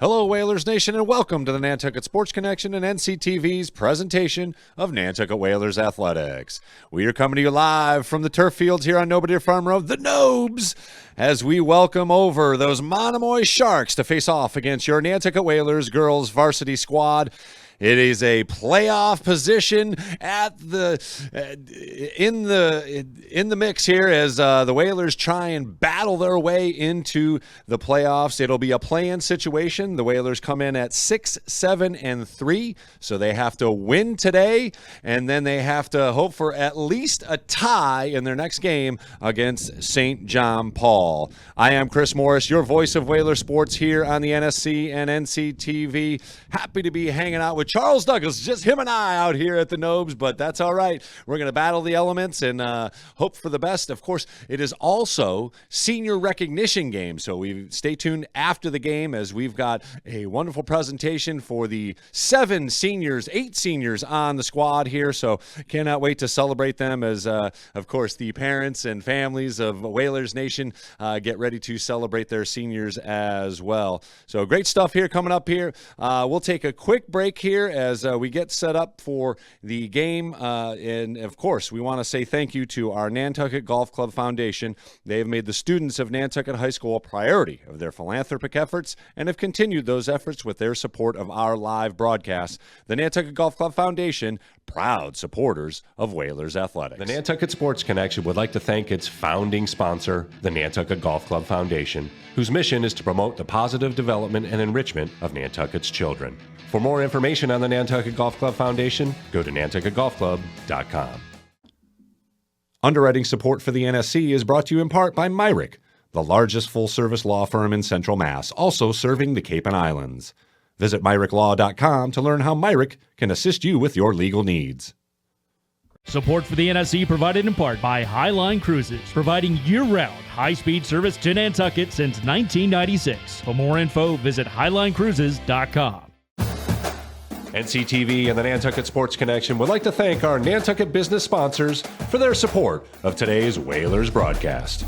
Hello, Whalers Nation, and welcome to the Nantucket Sports Connection and NCTV's presentation of Nantucket Whalers Athletics. We are coming to you live from the turf fields here on Nobody Farm Road, the Nobes, as we welcome over those Monomoy Sharks to face off against your Nantucket Whalers girls varsity squad. It is a playoff position at in the mix here as the Whalers try and battle their way into the playoffs. It'll be a play-in situation. The Whalers come in at 6-7-3, so they have to win today, and then they have to hope for at least a tie in their next game against St. John Paul. I am Chris Morris, your voice of Whaler sports here on the NSC and NCTV. Happy to be hanging out with Charles Douglas, just him and I out here at the Nobes, but that's all right. We're going to battle the elements and hope for the best. Of course, it is also senior recognition game, so stay tuned after the game as we've got a wonderful presentation for the 8 seniors on the squad here, so cannot wait to celebrate them as, of course, the parents and families of Whalers Nation get ready to celebrate their seniors as well. So great stuff here coming up here. We'll take a quick break here as we get set up for the game. And, of course, we want to say thank you to our Nantucket Golf Club Foundation. They have made the students of Nantucket High School a priority of their philanthropic efforts and have continued those efforts with their support of our live broadcasts. The Nantucket Golf Club Foundation, proud supporters of Whalers Athletics. The Nantucket Sports Connection would like to thank its founding sponsor, the Nantucket Golf Club Foundation, whose mission is to promote the positive development and enrichment of Nantucket's children. For more information on the Nantucket Golf Club Foundation, go to nantucketgolfclub.com. Underwriting support for the NSC is brought to you in part by Myrick, the largest full-service law firm in Central Mass, also serving the Cape and Islands. Visit myricklaw.com to learn how Myrick can assist you with your legal needs. Support for the NSC provided in part by Highline Cruises, providing year-round high-speed service to Nantucket since 1996. For more info, visit highlinecruises.com. NCTV and the Nantucket Sports Connection would like to thank our Nantucket business sponsors for their support of today's Whalers broadcast.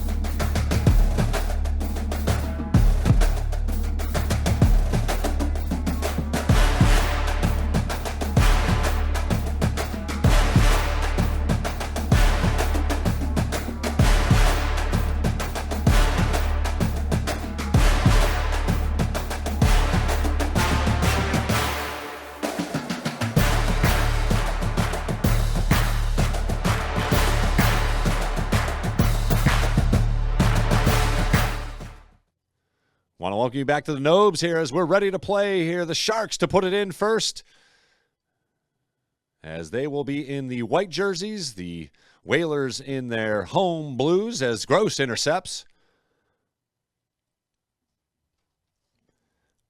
Want to welcome you back to the Nobes here as we're ready to play here. The Sharks to put it in first, as they will be in the white jerseys. The Whalers in their home blues as Gross intercepts.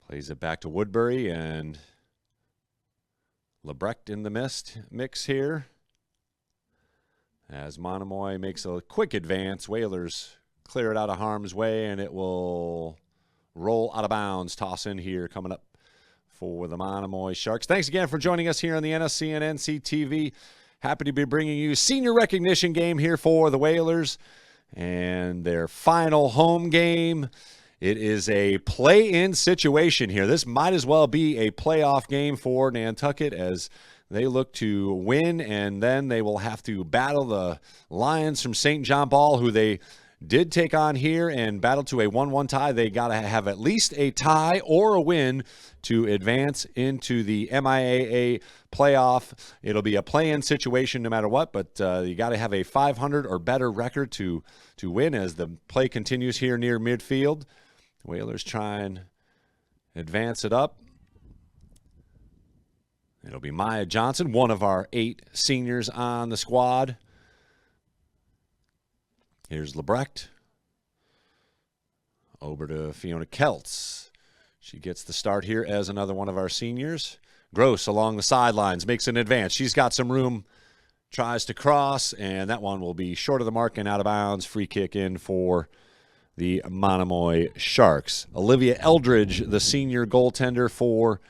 Plays it back to Woodbury and Lebrecht in the mix here. As Monomoy makes a quick advance, Whalers clear it out of harm's way, and it will roll out of bounds. Toss in here coming up for the Monomoy Sharks. Thanks again for joining us here on the NSC and NCTV. Happy to be bringing you senior recognition game here for the Whalers and their final home game. It is a play-in situation here. This might as well be a playoff game for Nantucket as they look to win, and then they will have to battle the Lions from St. John Paul, who they did take on here and battle to a 1-1 tie. They got to have at least a tie or a win to advance into the MIAA playoff. It'll be a play-in situation no matter what, but you got to have a 500 or better record to win as the play continues here near midfield. Whalers try and advance it up. It'll be Maya Johnson, one of our 8 seniors on the squad. Here's Lebrecht. Over to Fiona Keltz. She gets the start here as another one of our seniors. Gross along the sidelines, makes an advance. She's got some room, tries to cross, and that one will be short of the mark and out of bounds. Free kick in for the Monomoy Sharks. Olivia Eldridge, the senior goaltender for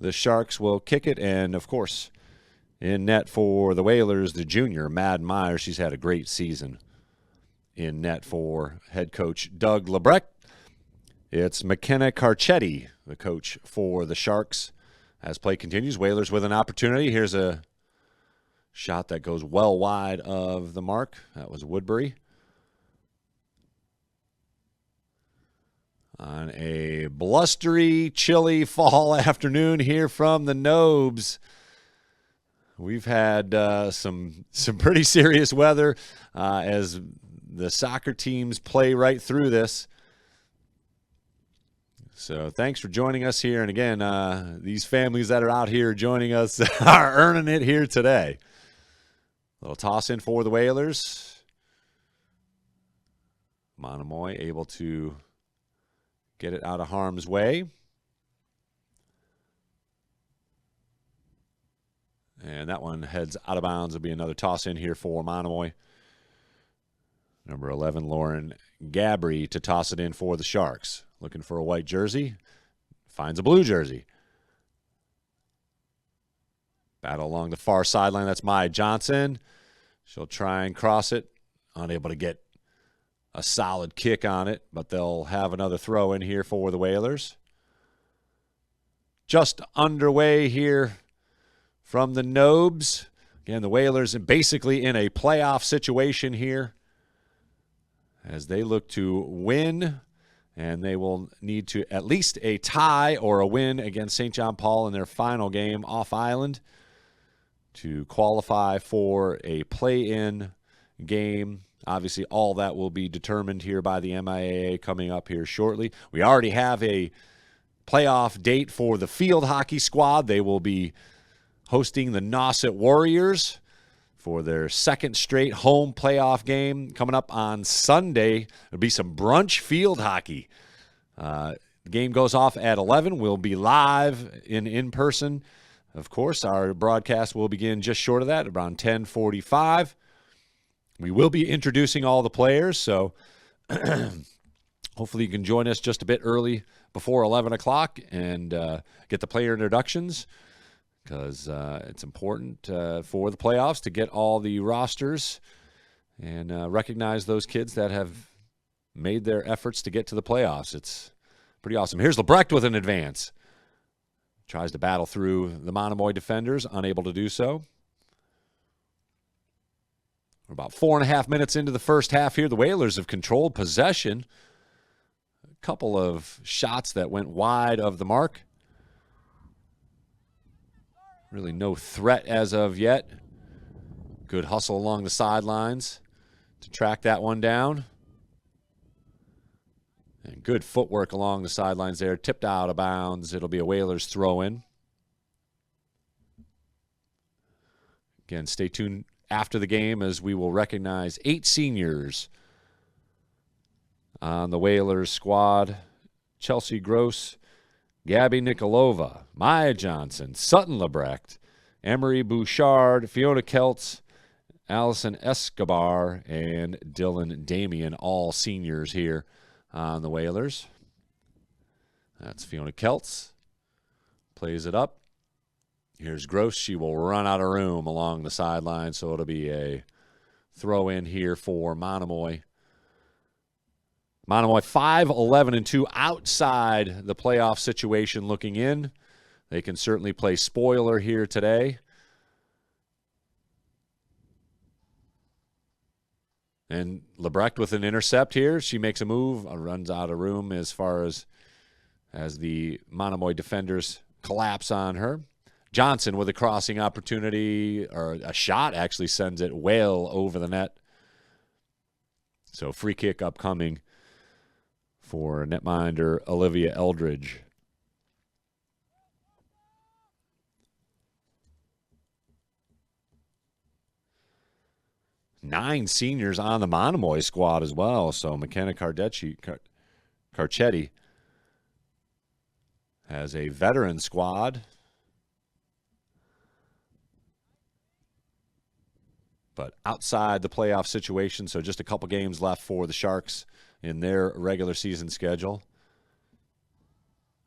the Sharks, will kick it, and, of course, in net for the Whalers, the junior, Mad Meyer. She's had a great season in net for head coach Doug Lebrecht. It's McKenna Carcetti, the coach for the Sharks. As play continues, Whalers with an opportunity. Here's a shot that goes well wide of the mark. That was Woodbury. On a blustery, chilly fall afternoon here from the Nobes. We've had some pretty serious weather as the soccer teams play right through this. So thanks for joining us here. And again, these families that are out here joining us are earning it here today. Little toss in for the Whalers. Monomoy able to get it out of harm's way. And that one heads out of bounds. It'll be another toss in here for Monomoy. Number 11, Lauren Gabry, to toss it in for the Sharks. Looking for a white jersey. Finds a blue jersey. Battle along the far sideline. That's Maya Johnson. She'll try and cross it. Unable to get a solid kick on it, but they'll have another throw in here for the Whalers. Just underway here from the Nobes. Again, the Whalers basically in a playoff situation here as they look to win, and they will need to at least a tie or a win against St. John Paul in their final game off island to qualify for a play-in game. Obviously, all that will be determined here by the MIAA coming up here shortly. We already have a playoff date for the field hockey squad. They will be hosting the Nauset Warriors for their second straight home playoff game coming up on Sunday. There'll be some brunch field hockey. The game goes off at 11. We'll be live in person. Of course, our broadcast will begin just short of that, around 10:45. We will be introducing all the players, so hopefully you can join us just a bit early before 11 o'clock and get the player introductions, because it's important for the playoffs to get all the rosters and recognize those kids that have made their efforts to get to the playoffs. It's pretty awesome. Here's Lebrecht with an advance. Tries to battle through the Monomoy defenders, unable to do so. We're about 4.5 minutes into the first half here. The Whalers have controlled possession. A couple of shots that went wide of the mark. Really no threat as of yet. Good hustle along the sidelines to track that one down. And good footwork along the sidelines there. Tipped out of bounds. It'll be a Whalers throw-in. Again, stay tuned after the game as we will recognize 8 seniors on the Whalers squad. Chelsea Gross, Gabby Nikolova, Maya Johnson, Sutton Lebrecht, Emery Bouchard, Fiona Keltz, Allison Escobar, and Dylan Damian, all seniors here on the Whalers. That's Fiona Keltz. Plays it up. Here's Gross. She will run out of room along the sideline, so it'll be a throw in here for Monomoy. Monomoy 5-11-2 outside the playoff situation looking in. They can certainly play spoiler here today. And Lebrecht with an intercept here. She makes a move, runs out of room as far as the Monomoy defenders collapse on her. Johnson with a crossing opportunity, or a shot actually sends it well over the net. So free kick upcoming for netminder Olivia Eldridge. Nine seniors on the Monomoy squad as well. So McKenna Carcetti has a veteran squad. But outside the playoff situation, so just a couple games left for the Sharks in their regular season schedule.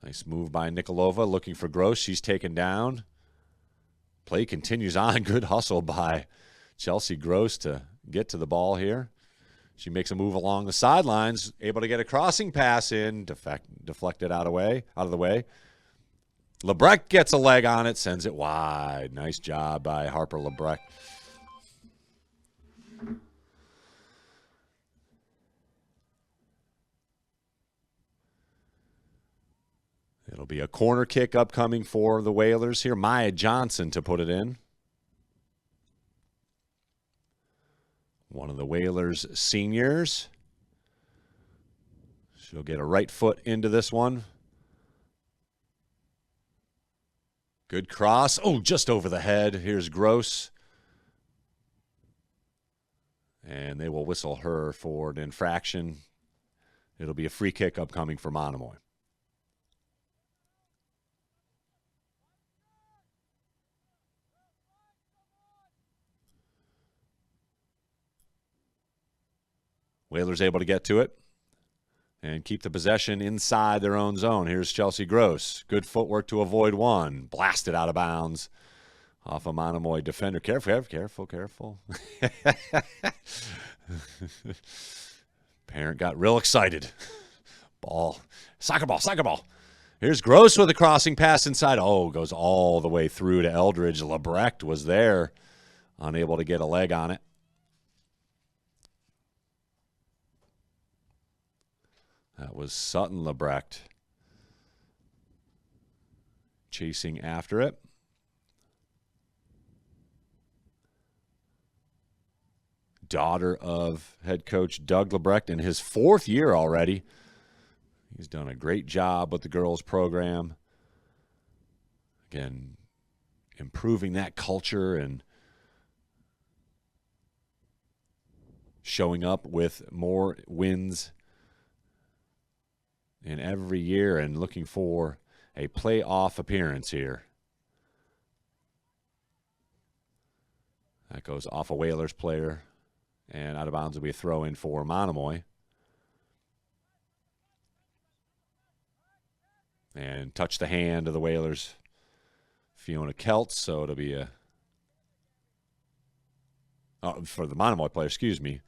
Nice move by Nikolova, looking for Gross. She's taken down. Play continues on. Good hustle by Chelsea Gross to get to the ball here. She makes a move along the sidelines, able to get a crossing pass in, deflected out of the way. Lebrecht gets a leg on it, sends it wide. Nice job by Harper Lebrecht. It'll be a corner kick upcoming for the Whalers here. Maya Johnson to put it in. One of the Whalers seniors. She'll get a right foot into this one. Good cross. Oh, just over the head. Here's Gross. And they will whistle her for an infraction. It'll be a free kick upcoming for Monomoy. Whalers able to get to it and keep the possession inside their own zone. Here's Chelsea Gross. Good footwork to avoid one. Blasted out of bounds off a Monomoy defender. Careful. Parent got real excited. Soccer ball. Here's Gross with a crossing pass inside. Oh, goes all the way through to Eldridge. Lebrecht was there, unable to get a leg on it. That was Sutton Lebrecht chasing after it. Daughter of head coach Doug Lebrecht in his 4th year already. He's done a great job with the girls program. Again, improving that culture and showing up with more wins in every year and looking for a playoff appearance here. That goes off a Whalers player, and out of bounds will be a throw in for Monomoy. And touch the hand of the Whalers, Fiona Keltz, so it'll be for the Monomoy player, excuse me.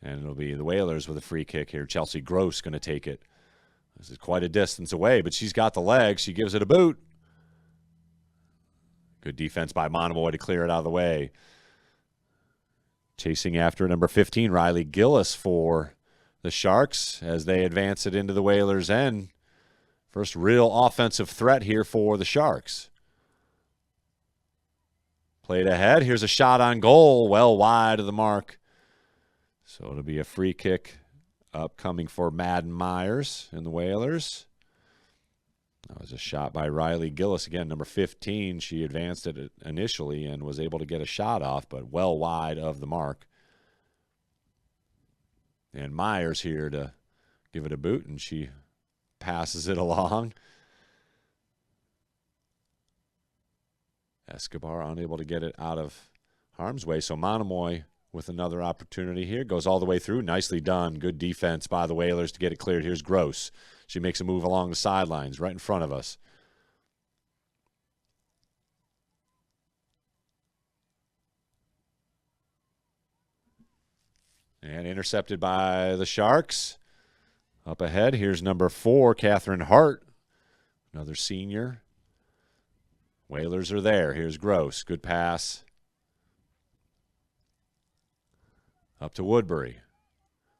And it'll be the Whalers with a free kick here. Chelsea Gross going to take it. This is quite a distance away, but she's got the legs. She gives it a boot. Good defense by Monomoy to clear it out of the way. Chasing after number 15, Riley Gillis for the Sharks as they advance it into the Whalers' end. First real offensive threat here for the Sharks. Played ahead. Here's a shot on goal, well wide of the mark. So it'll be a free kick upcoming for Madden Myers and the Whalers. That was a shot by Riley Gillis. Again, number 15. She advanced it initially and was able to get a shot off, but well wide of the mark. And Myers here to give it a boot, and she passes it along. Escobar unable to get it out of harm's way, so Monomoy with another opportunity here. Goes all the way through. Nicely done. Good defense by the Whalers to get it cleared. Here's Gross. She makes a move along the sidelines right in front of us. And intercepted by the Sharks. Up ahead, here's number 4, Catherine Hart. Another senior. Whalers are there. Here's Gross. Good pass. Up to Woodbury.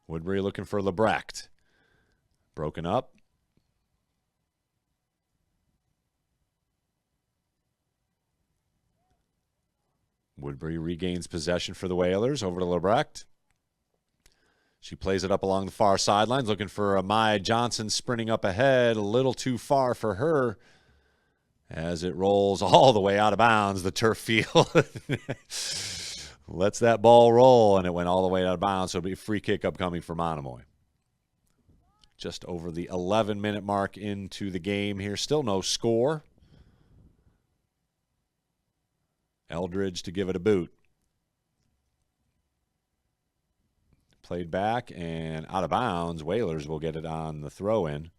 Woodbury looking for Lebrecht. Broken up. Woodbury regains possession for the Whalers. Over to Lebrecht. She plays it up along the far sidelines, looking for Maya Johnson sprinting up ahead. A little too far for her as it rolls all the way out of bounds, the turf field. Lets that ball roll, and it went all the way out of bounds, so it'll be a free kick upcoming for Monomoy. Just over the 11-minute mark into the game here. Still no score. Eldridge to give it a boot. Played back and out of bounds. Whalers will get it on the throw-in.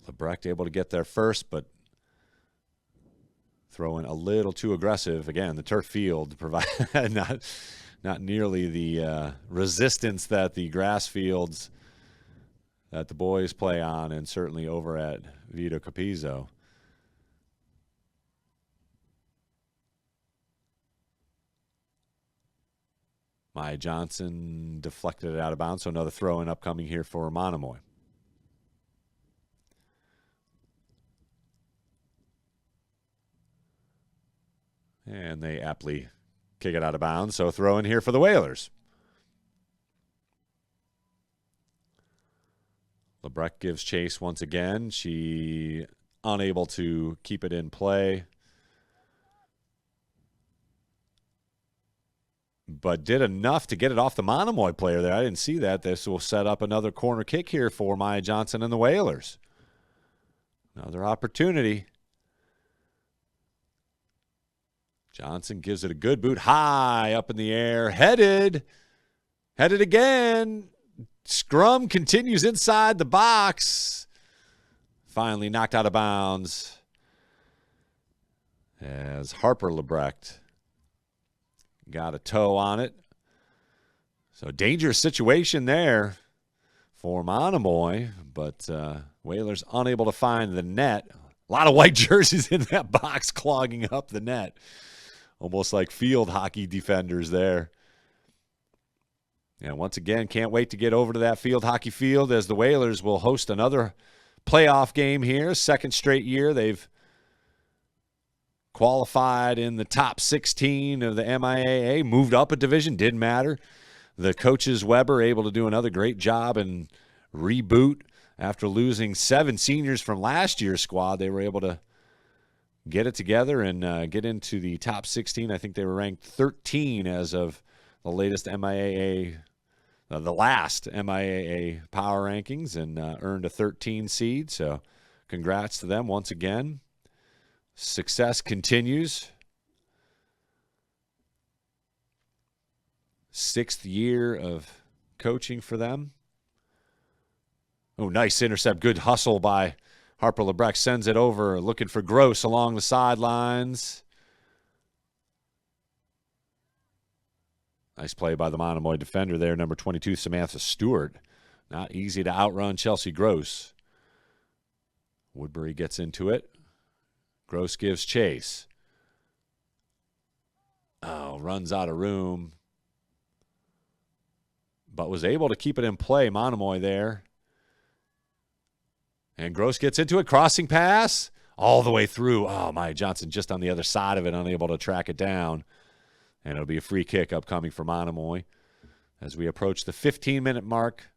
Lebrecht able to get there first, but throwing a little too aggressive. Again, the turf field provide not nearly the resistance that the grass fields that the boys play on, and certainly over at Vito Capizzo. Maya Johnson deflected it out of bounds, so another throw-in upcoming here for Monomoy. And they aptly kick it out of bounds, so throw-in here for the Whalers. Lebrecht gives chase once again. She unable to keep it in play, but did enough to get it off the Monomoy player there. I didn't see that. This will set up another corner kick here for Maya Johnson and the Whalers. Another opportunity. Johnson gives it a good boot high up in the air. Headed again. Scrum continues inside the box. Finally knocked out of bounds as Harper Lebrecht got a toe on it. So dangerous situation there for Monomoy, but Whalers unable to find the net. A lot of white jerseys in that box clogging up the net. Almost like field hockey defenders there. And once again, can't wait to get over to that field hockey field as the Whalers will host another playoff game here. Second straight year they've qualified in the top 16 of the MIAA, moved up a division, didn't matter. The coaches, Weber, able to do another great job and reboot after losing 7 seniors from last year's squad. They were able to get it together and get into the top 16. I think they were ranked 13 as of the latest MIAA, the last MIAA power rankings, and earned a 13 seed. So congrats to them once again. Success continues. 6th year of coaching for them. Oh, nice intercept. Good hustle by Harper Lebrecht. Sends it over, looking for Gross along the sidelines. Nice play by the Monomoy defender there, number 22, Samantha Stewart. Not easy to outrun Chelsea Gross. Woodbury gets into it. Gross gives chase. Oh, runs out of room. But was able to keep it in play, Monomoy there. And Gross gets into it, crossing pass, all the way through. Oh, Maya Johnson just on the other side of it, unable to track it down. And it'll be a free kick upcoming for Monomoy as we approach the 15-minute mark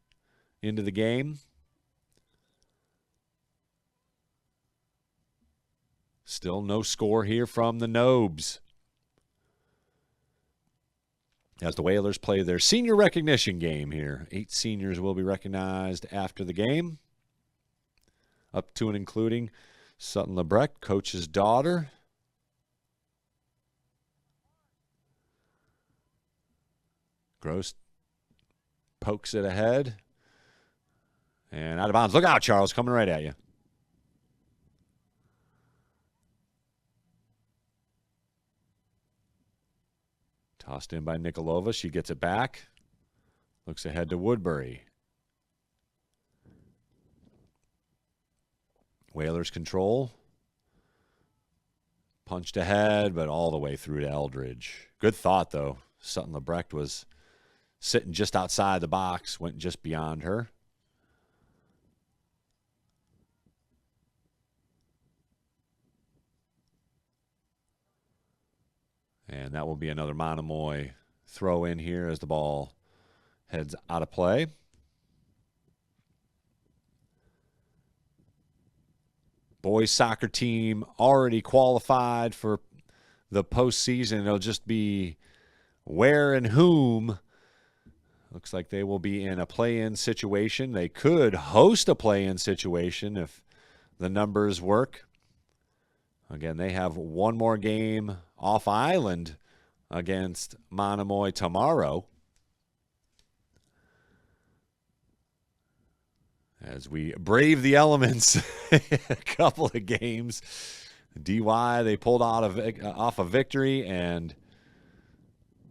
into the game. Still no score here from the Nobes as the Whalers play their senior recognition game here. 8 seniors will be recognized after the game, up to and including Sutton Lebrecht, coach's daughter. Gross pokes it ahead and out of bounds. Look out, Charles, coming right at you. Tossed in by Nikolova. She gets it back. Looks ahead to Woodbury. Whalers control. Punched ahead, but all the way through to Eldridge. Good thought, though. Sutton Lebrecht was sitting just outside the box, went just beyond her. And that will be another Monomoy throw in here as the ball heads out of play. Boys soccer team already qualified for the postseason. It'll just be where and whom. Looks like they will be in a play-in situation. They could host a play-in situation if the numbers work. Again, they have one more game off island against Monomoy tomorrow. As we brave the elements a couple of games DY, they pulled off a victory and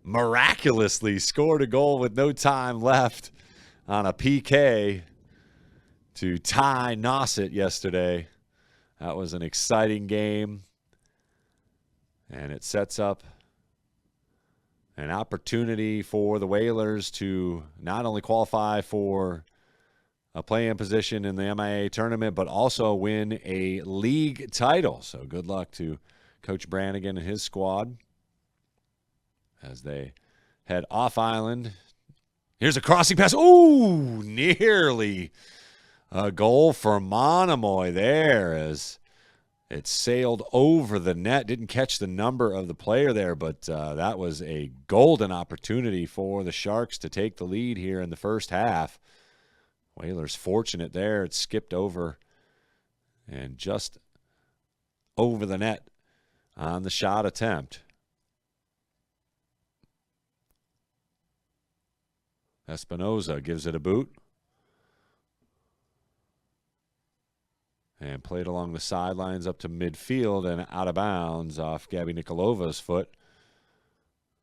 miraculously scored a goal with no time left on a PK to tie Nauset yesterday. That was an exciting game, and it sets up an opportunity for the Whalers to not only qualify for a play-in position in the MIA tournament, but also win a league title. So good luck to Coach Brannigan and his squad as they head off island. Here's a crossing pass. Ooh, nearly a goal for Monomoy there as it sailed over the net. Didn't catch the number of the player there, but that was a golden opportunity for the Sharks to take the lead here in the first half. Whalers fortunate there. It skipped over and just over the net on the shot attempt. Espinoza gives it a boot. And played along the sidelines up to midfield and out of bounds off Gabby Nikolova's foot.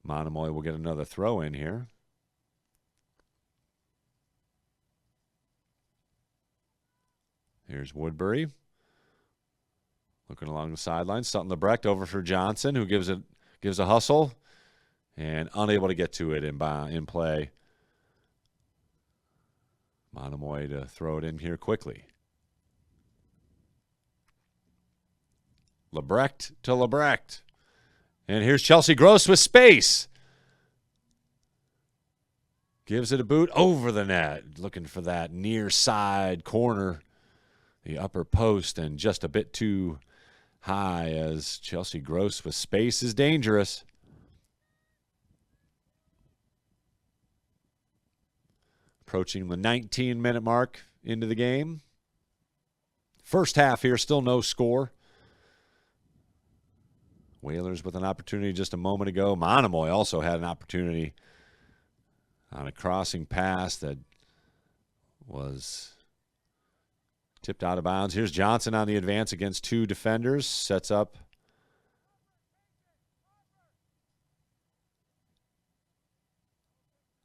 Monomoy will get another throw in here. Here's Woodbury. Looking along the sidelines. Sutton Lebrecht over for Johnson, who gives a hustle and unable to get to it in play. Monomoy to throw it in here quickly. Lebrecht to Lebrecht. And here's Chelsea Gross with space. Gives it a boot over the net. Looking for that near side corner. The upper post, and just a bit too high as Chelsea Gross with space is dangerous. Approaching the 19-minute mark into the game. First half here, still no score. Whalers with an opportunity just a moment ago. Monomoy also had an opportunity on a crossing pass that was tipped out of bounds. Here's Johnson on the advance against two defenders. Sets up.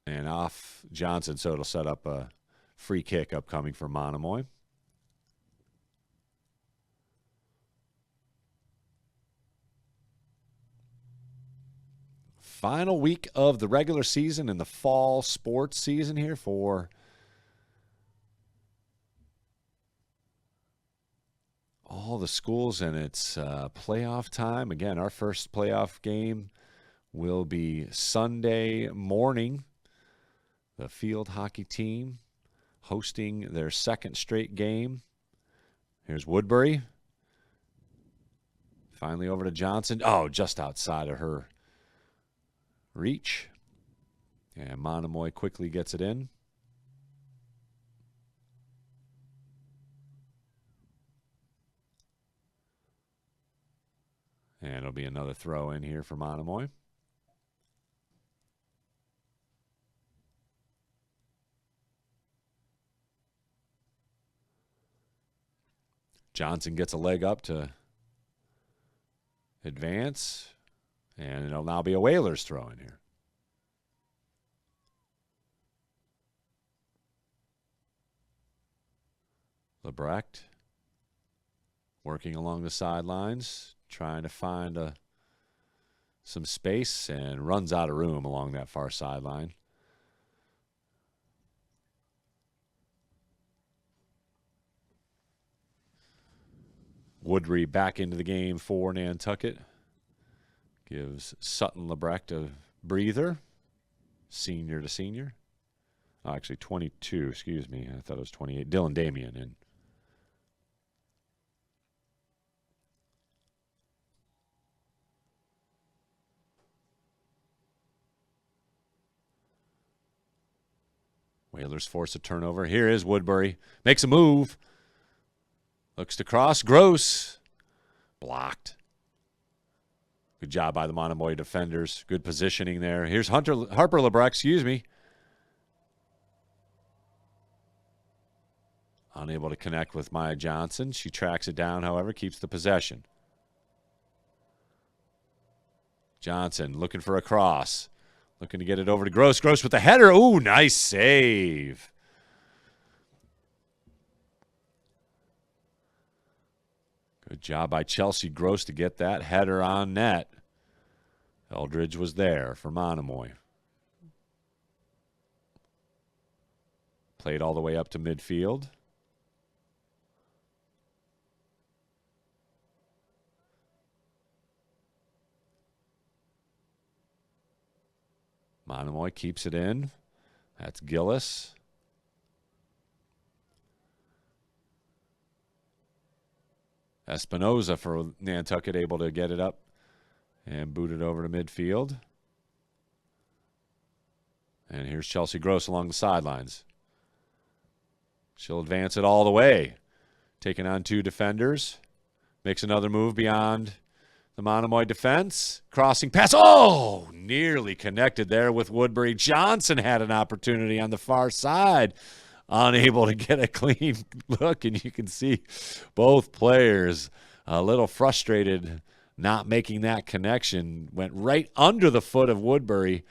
And off Johnson, so it'll set up a free kick upcoming for Monomoy. Final week of the regular season and the fall sports season here for all the schools, and it's playoff time. Again, our first playoff game will be Sunday morning. The field hockey team hosting their second straight game. Here's Woodbury. Finally over to Johnson. Oh, just outside of her reach. And Monomoy quickly gets it in. And it'll be another throw in here for Monomoy. Johnson gets a leg up to advance. And it'll now be a Whalers throw in here. Lebrecht working along the sidelines, trying to find some space, and runs out of room along that far sideline. Woodbury back into the game for Nantucket. Gives Sutton Lebrecht a breather. Senior to senior. Oh, actually, 22. Excuse me. I thought it was 28. Dylan Damian in. Whalers force a turnover. Here is Woodbury. Makes a move. Looks to cross. Gross. Blocked. Good job by the Monomoy defenders. Good positioning there. Here's Harper Lebrecht, excuse me. Unable to connect with Maya Johnson. She tracks it down, however, keeps the possession. Johnson looking for a cross. Looking to get it over to Gross. Gross with the header. Ooh, nice save. Good job by Chelsea Gross to get that header on net. Eldridge was there for Monomoy. Played all the way up to midfield. Monomoy keeps it in. That's Gillis. Espinoza for Nantucket, able to get it up and boot it over to midfield. And here's Chelsea Gross along the sidelines. She'll advance it all the way. Taking on 2 defenders. Makes another move beyond the Monomoy defense. Crossing pass. Oh, nearly connected there with Woodbury. Johnson had an opportunity on the far side. Unable to get a clean look, and you can see both players a little frustrated not making that connection. Went right under the foot of Woodbury,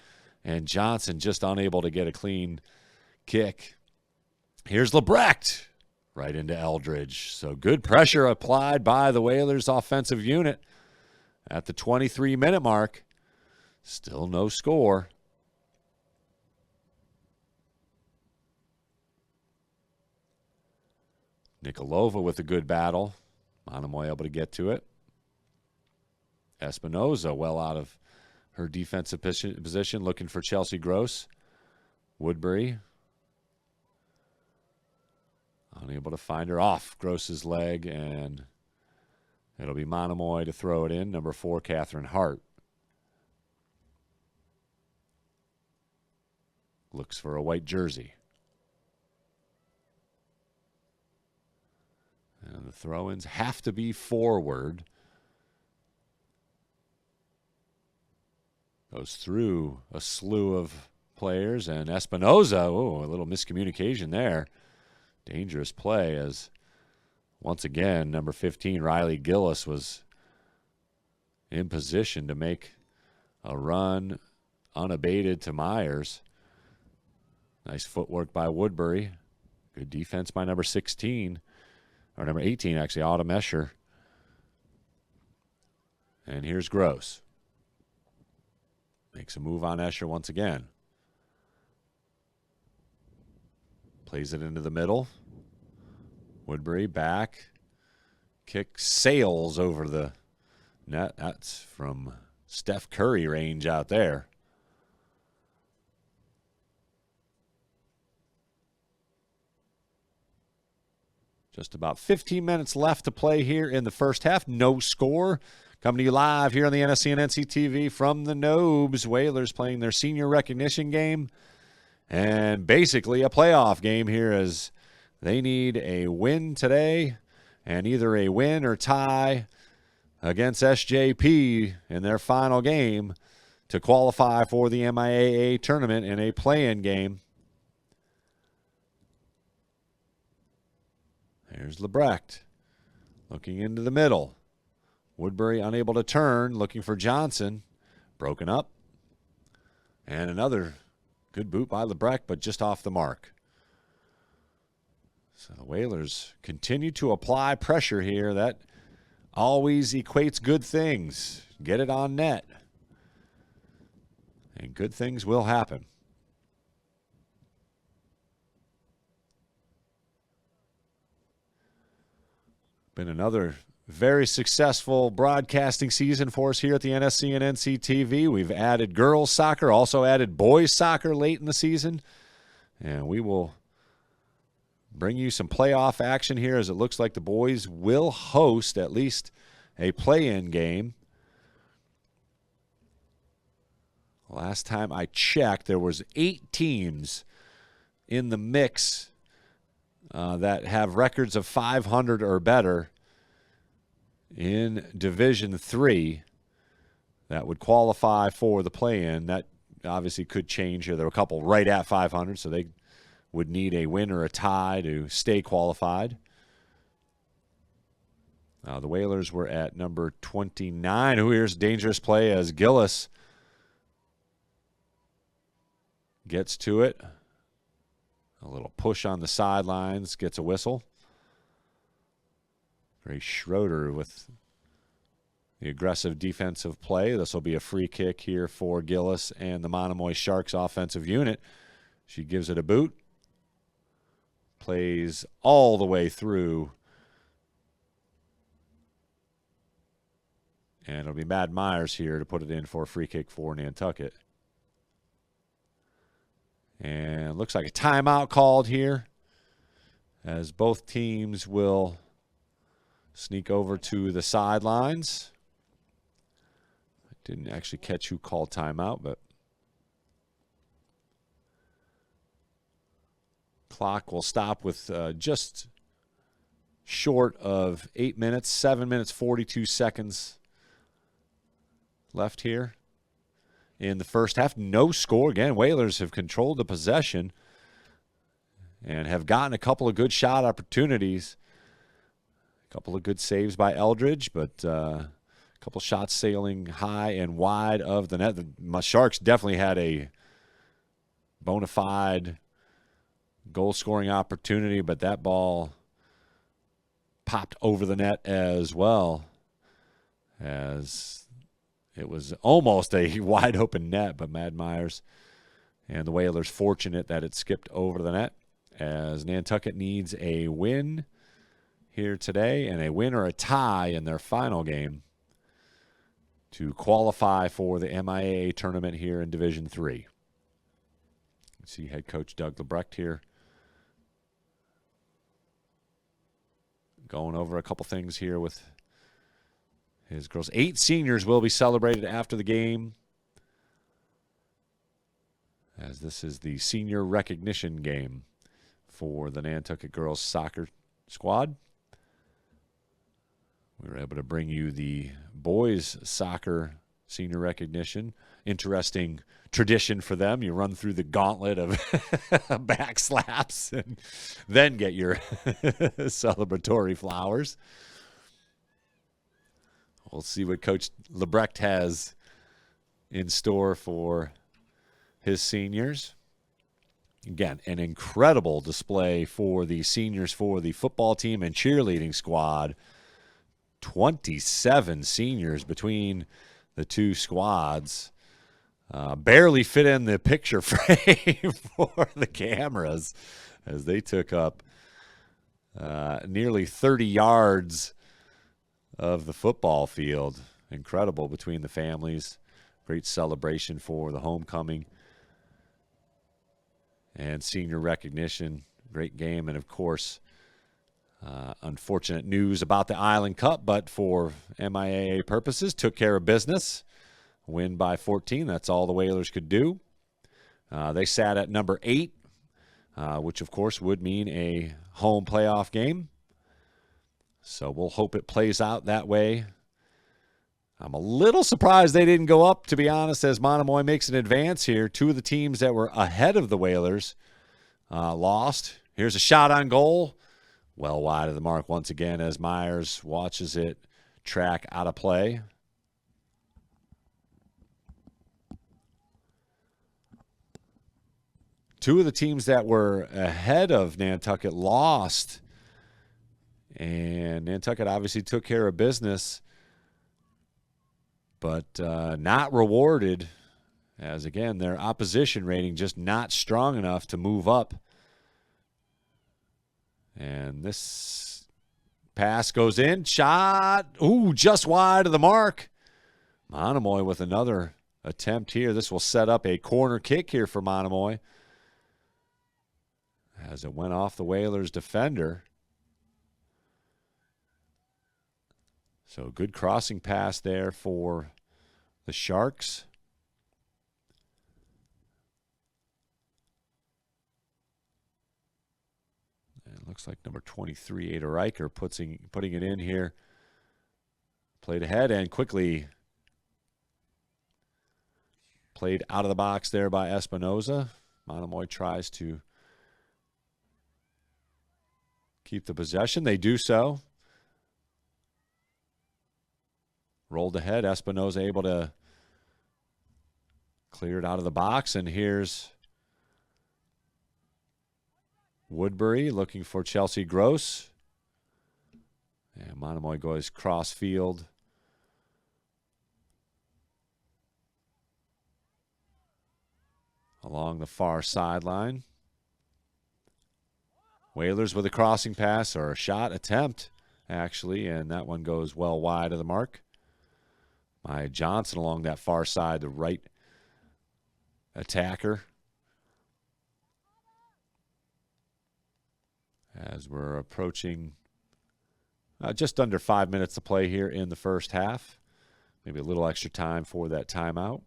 and Johnson just unable to get a clean kick. Here's Lebrecht right into Eldridge. So good pressure applied by the Whalers offensive unit. At the 23-minute mark, still no score. Nikolova with a good battle. Monomoy able to get to it. Espinoza well out of her defensive position, looking for Chelsea Gross. Woodbury unable to find her off Gross's leg, and it'll be Monomoy to throw it in. Number 4, Catherine Hart. Looks for a white jersey. And the throw-ins have to be forward. Goes through a slew of players, and Espinoza, oh, a little miscommunication there. Dangerous play as once again, number 15, Riley Gillis, was in position to make a run unabated to Myers. Nice footwork by Woodbury. Good defense by number 16, or number 18, actually, Autumn Escher. And here's Gross. Makes a move on Escher once again. Plays it into the middle. Woodbury back. Kick sails over the net. That's from Steph Curry range out there. Just about 15 minutes left to play here in the first half. No score. Coming to you live here on the NSC and NCTV from the Nobes. Whalers playing their senior recognition game. And basically a playoff game here, as they need a win today and either a win or tie against SJP in their final game to qualify for the MIAA tournament in a play-in game. There's Lebrecht looking into the middle. Woodbury unable to turn, looking for Johnson. Broken up. And another good boot by Lebrecht, but just off the mark. So the Whalers continue to apply pressure here. That always equates good things. Get it on net. And good things will happen. Been another very successful broadcasting season for us here at the NSC and NCTV. We've added girls soccer, also added boys soccer late in the season. And we will bring you some playoff action here, as it looks like the boys will host at least a play-in game. Last time I checked, there was 8 teams in the mix that have records of 500 or better in Division III that would qualify for the play-in. That obviously could change here. There were a couple right at 500, so they would need a win or a tie to stay qualified. The Whalers were at number 29. Here's dangerous play as Gillis gets to it. A little push on the sidelines, gets a whistle. Ray Schroeder with the aggressive defensive play. This will be a free kick here for Gillis and the Monomoy Sharks offensive unit. She gives it a boot. Plays all the way through. And it'll be Mad Myers here to put it in for a free kick for Nantucket. And looks like a timeout called here, as both teams will sneak over to the sidelines. I didn't actually catch who called timeout, but clock will stop with just short of 8 minutes, 7 minutes, 42 seconds left here in the first half. No score. Again, Whalers have controlled the possession and have gotten a couple of good shot opportunities. A couple of good saves by Eldridge, but a couple shots sailing high and wide of the net. The Sharks definitely had a bona fide goal-scoring opportunity, but that ball popped over the net as well, as it was almost a wide-open net, but Mad Myers and the Whalers fortunate that it skipped over the net, as Nantucket needs a win here today and a win or a tie in their final game to qualify for the MIAA tournament here in Division III. You see head coach Doug Lebrecht here going over a couple things here with his girls. 8 seniors will be celebrated after the game, as this is the senior recognition game for the Nantucket girls soccer squad. We were able to bring you the boys soccer senior recognition. Interesting tradition for them. You run through the gauntlet of back slaps and then get your celebratory flowers. We'll see what Coach Lebrecht has in store for his seniors. Again, an incredible display for the seniors for the football team and cheerleading squad. 27 seniors between the two squads. Barely fit in the picture frame for the cameras, as they took up nearly 30 yards of the football field. Incredible between the families. Great celebration for the homecoming and senior recognition. Great game, and of course, unfortunate news about the Island Cup, but for MIAA purposes, took care of business. Win by 14. That's all the Whalers could do. They sat at number 8, which of course would mean a home playoff game. So we'll hope it plays out that way. I'm a little surprised they didn't go up, to be honest, as Monomoy makes an advance here. 2 of the teams that were ahead of the Whalers lost. Here's a shot on goal. Well wide of the mark once again, as Myers watches it track out of play. Two of the teams that were ahead of Nantucket lost, and Nantucket obviously took care of business, but not rewarded, as again their opposition rating just not strong enough to move up. And this pass goes in, shot, just wide of the mark. Monomoy with another attempt here. This will set up a corner kick here for Monomoy, as it went off the Whalers defender. So good crossing pass there for the Sharks. It looks like number 23, Ada Riker, putting it in here. Played ahead and quickly played out of the box there by Espinoza. Monomoy tries to keep the possession. They do so. rolled ahead. Espinoza able to clear it out of the box, and here's Woodbury looking for Chelsea Gross. And Monomoy goes cross field. Along the far sideline. Whalers with a crossing pass, or a shot attempt, actually, and that one goes well wide of the mark. By Johnson along that far side, the right attacker. As we're approaching just under 5 minutes to play here in the first half. Maybe a little extra time for that timeout.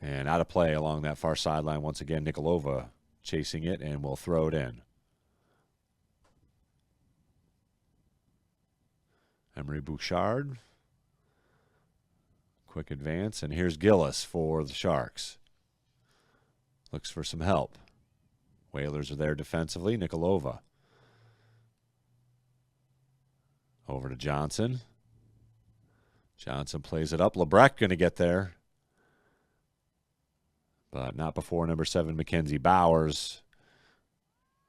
And out of play along that far sideline once again. Nikolova chasing it and will throw it in. Emery Bouchard. Quick advance, and here's Gillis for the Sharks. Looks for some help. Whalers are there defensively. Nikolova. Over to Johnson. Johnson plays it up. Lebrecht going to get there. But not before number 7, Mackenzie Bowers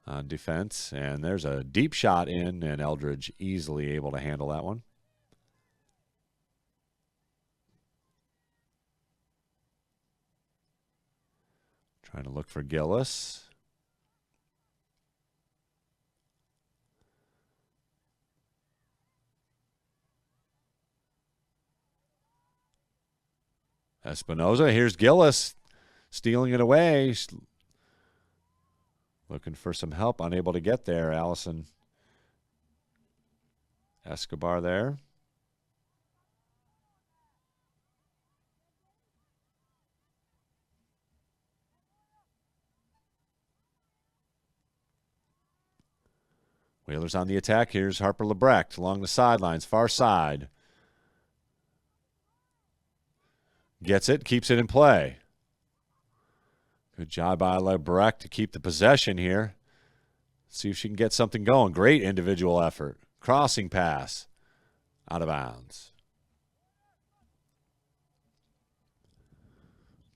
on defense. And there's a deep shot in, and Eldridge easily able to handle that one. Trying to look for Gillis. Espinoza. Here's Gillis stealing it away. Looking for some help. Unable to get there. Allison Escobar there. Whalers on the attack. Here's Harper Lebrecht along the sidelines, far side. Gets it, keeps it in play. Good job by Lebrecht to keep the possession here. See if she can get something going. Great individual effort. Crossing pass. Out of bounds.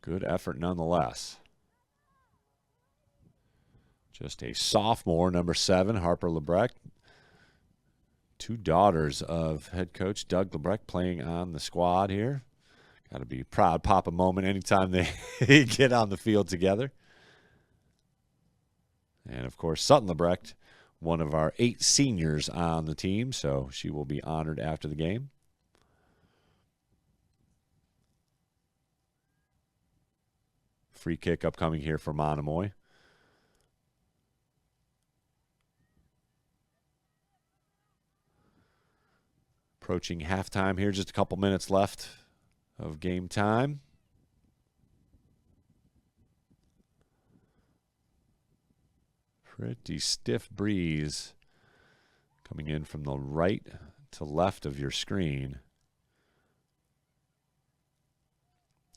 Good effort nonetheless. Just a sophomore, number 7, Harper Lebrecht. 2 daughters of head coach Doug Lebrecht playing on the squad here. Got to be proud papa moment anytime they get on the field together. And, of course, Sutton Lebrecht, one of our 8 seniors on the team, so she will be honored after the game. Free kick upcoming here for Monomoy. Approaching halftime here, just a couple minutes left of game time. Pretty stiff breeze coming in from the right to left of your screen.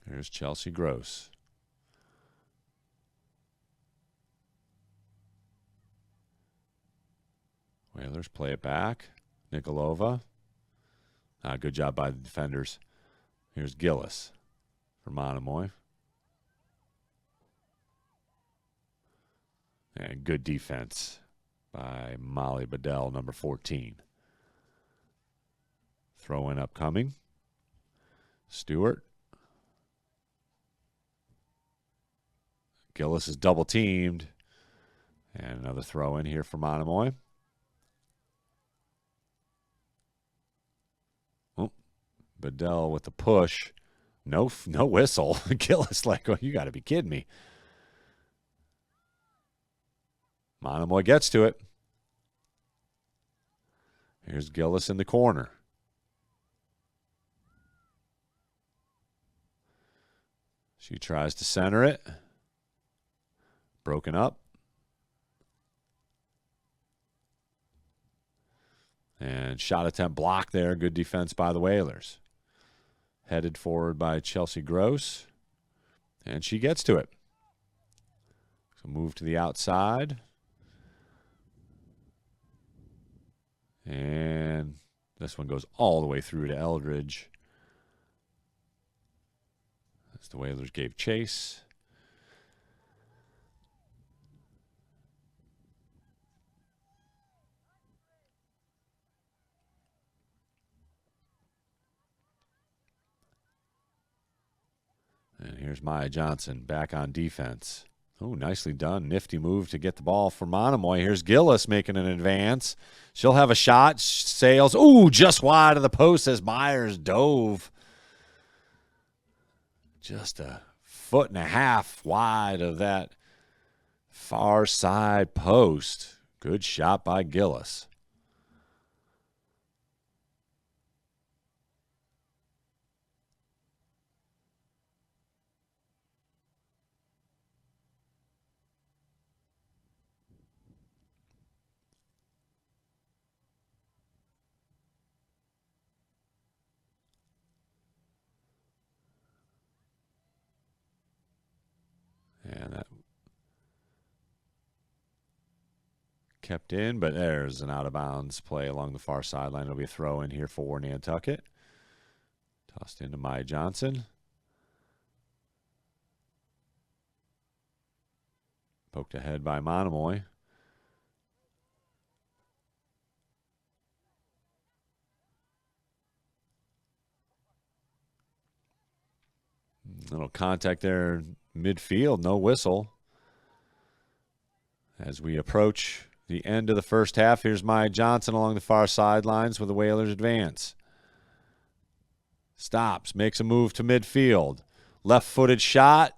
There's Chelsea Gross. Whalers play it back. Nikolova. Good job by the defenders. Here's Gillis for Monomoy. And good defense by Molly Bedell, number 14. Throw in upcoming. Stewart. Gillis is double teamed. And another throw in here for Monomoy. Bedell with the push. No whistle. Gillis like, oh, you got to be kidding me. Monomoy gets to it. Here's Gillis in the corner. She tries to center it. Broken up. And shot attempt blocked there. Good defense by the Whalers. Headed forward by Chelsea Gross. And she gets to it. So move to the outside. And this one goes all the way through to Eldridge. As the Whalers gave chase. And here's Maya Johnson back on defense. Oh, nicely done. Nifty move to get the ball for Monomoy. Here's Gillis making an advance. She'll have a shot. Sails. Ooh, just wide of the post as Myers dove. Just a foot and a half wide of that far side post. Good shot by Gillis. And that kept in, but there's an out-of-bounds play along the far sideline. It'll be a throw in here for Nantucket. Tossed into Maya Johnson. Poked ahead by Monomoy. Little contact there midfield, no whistle. As we approach the end of the first half, here's Maya Johnson along the far sidelines with the Whalers advance. Stops, makes a move to midfield. Left-footed shot,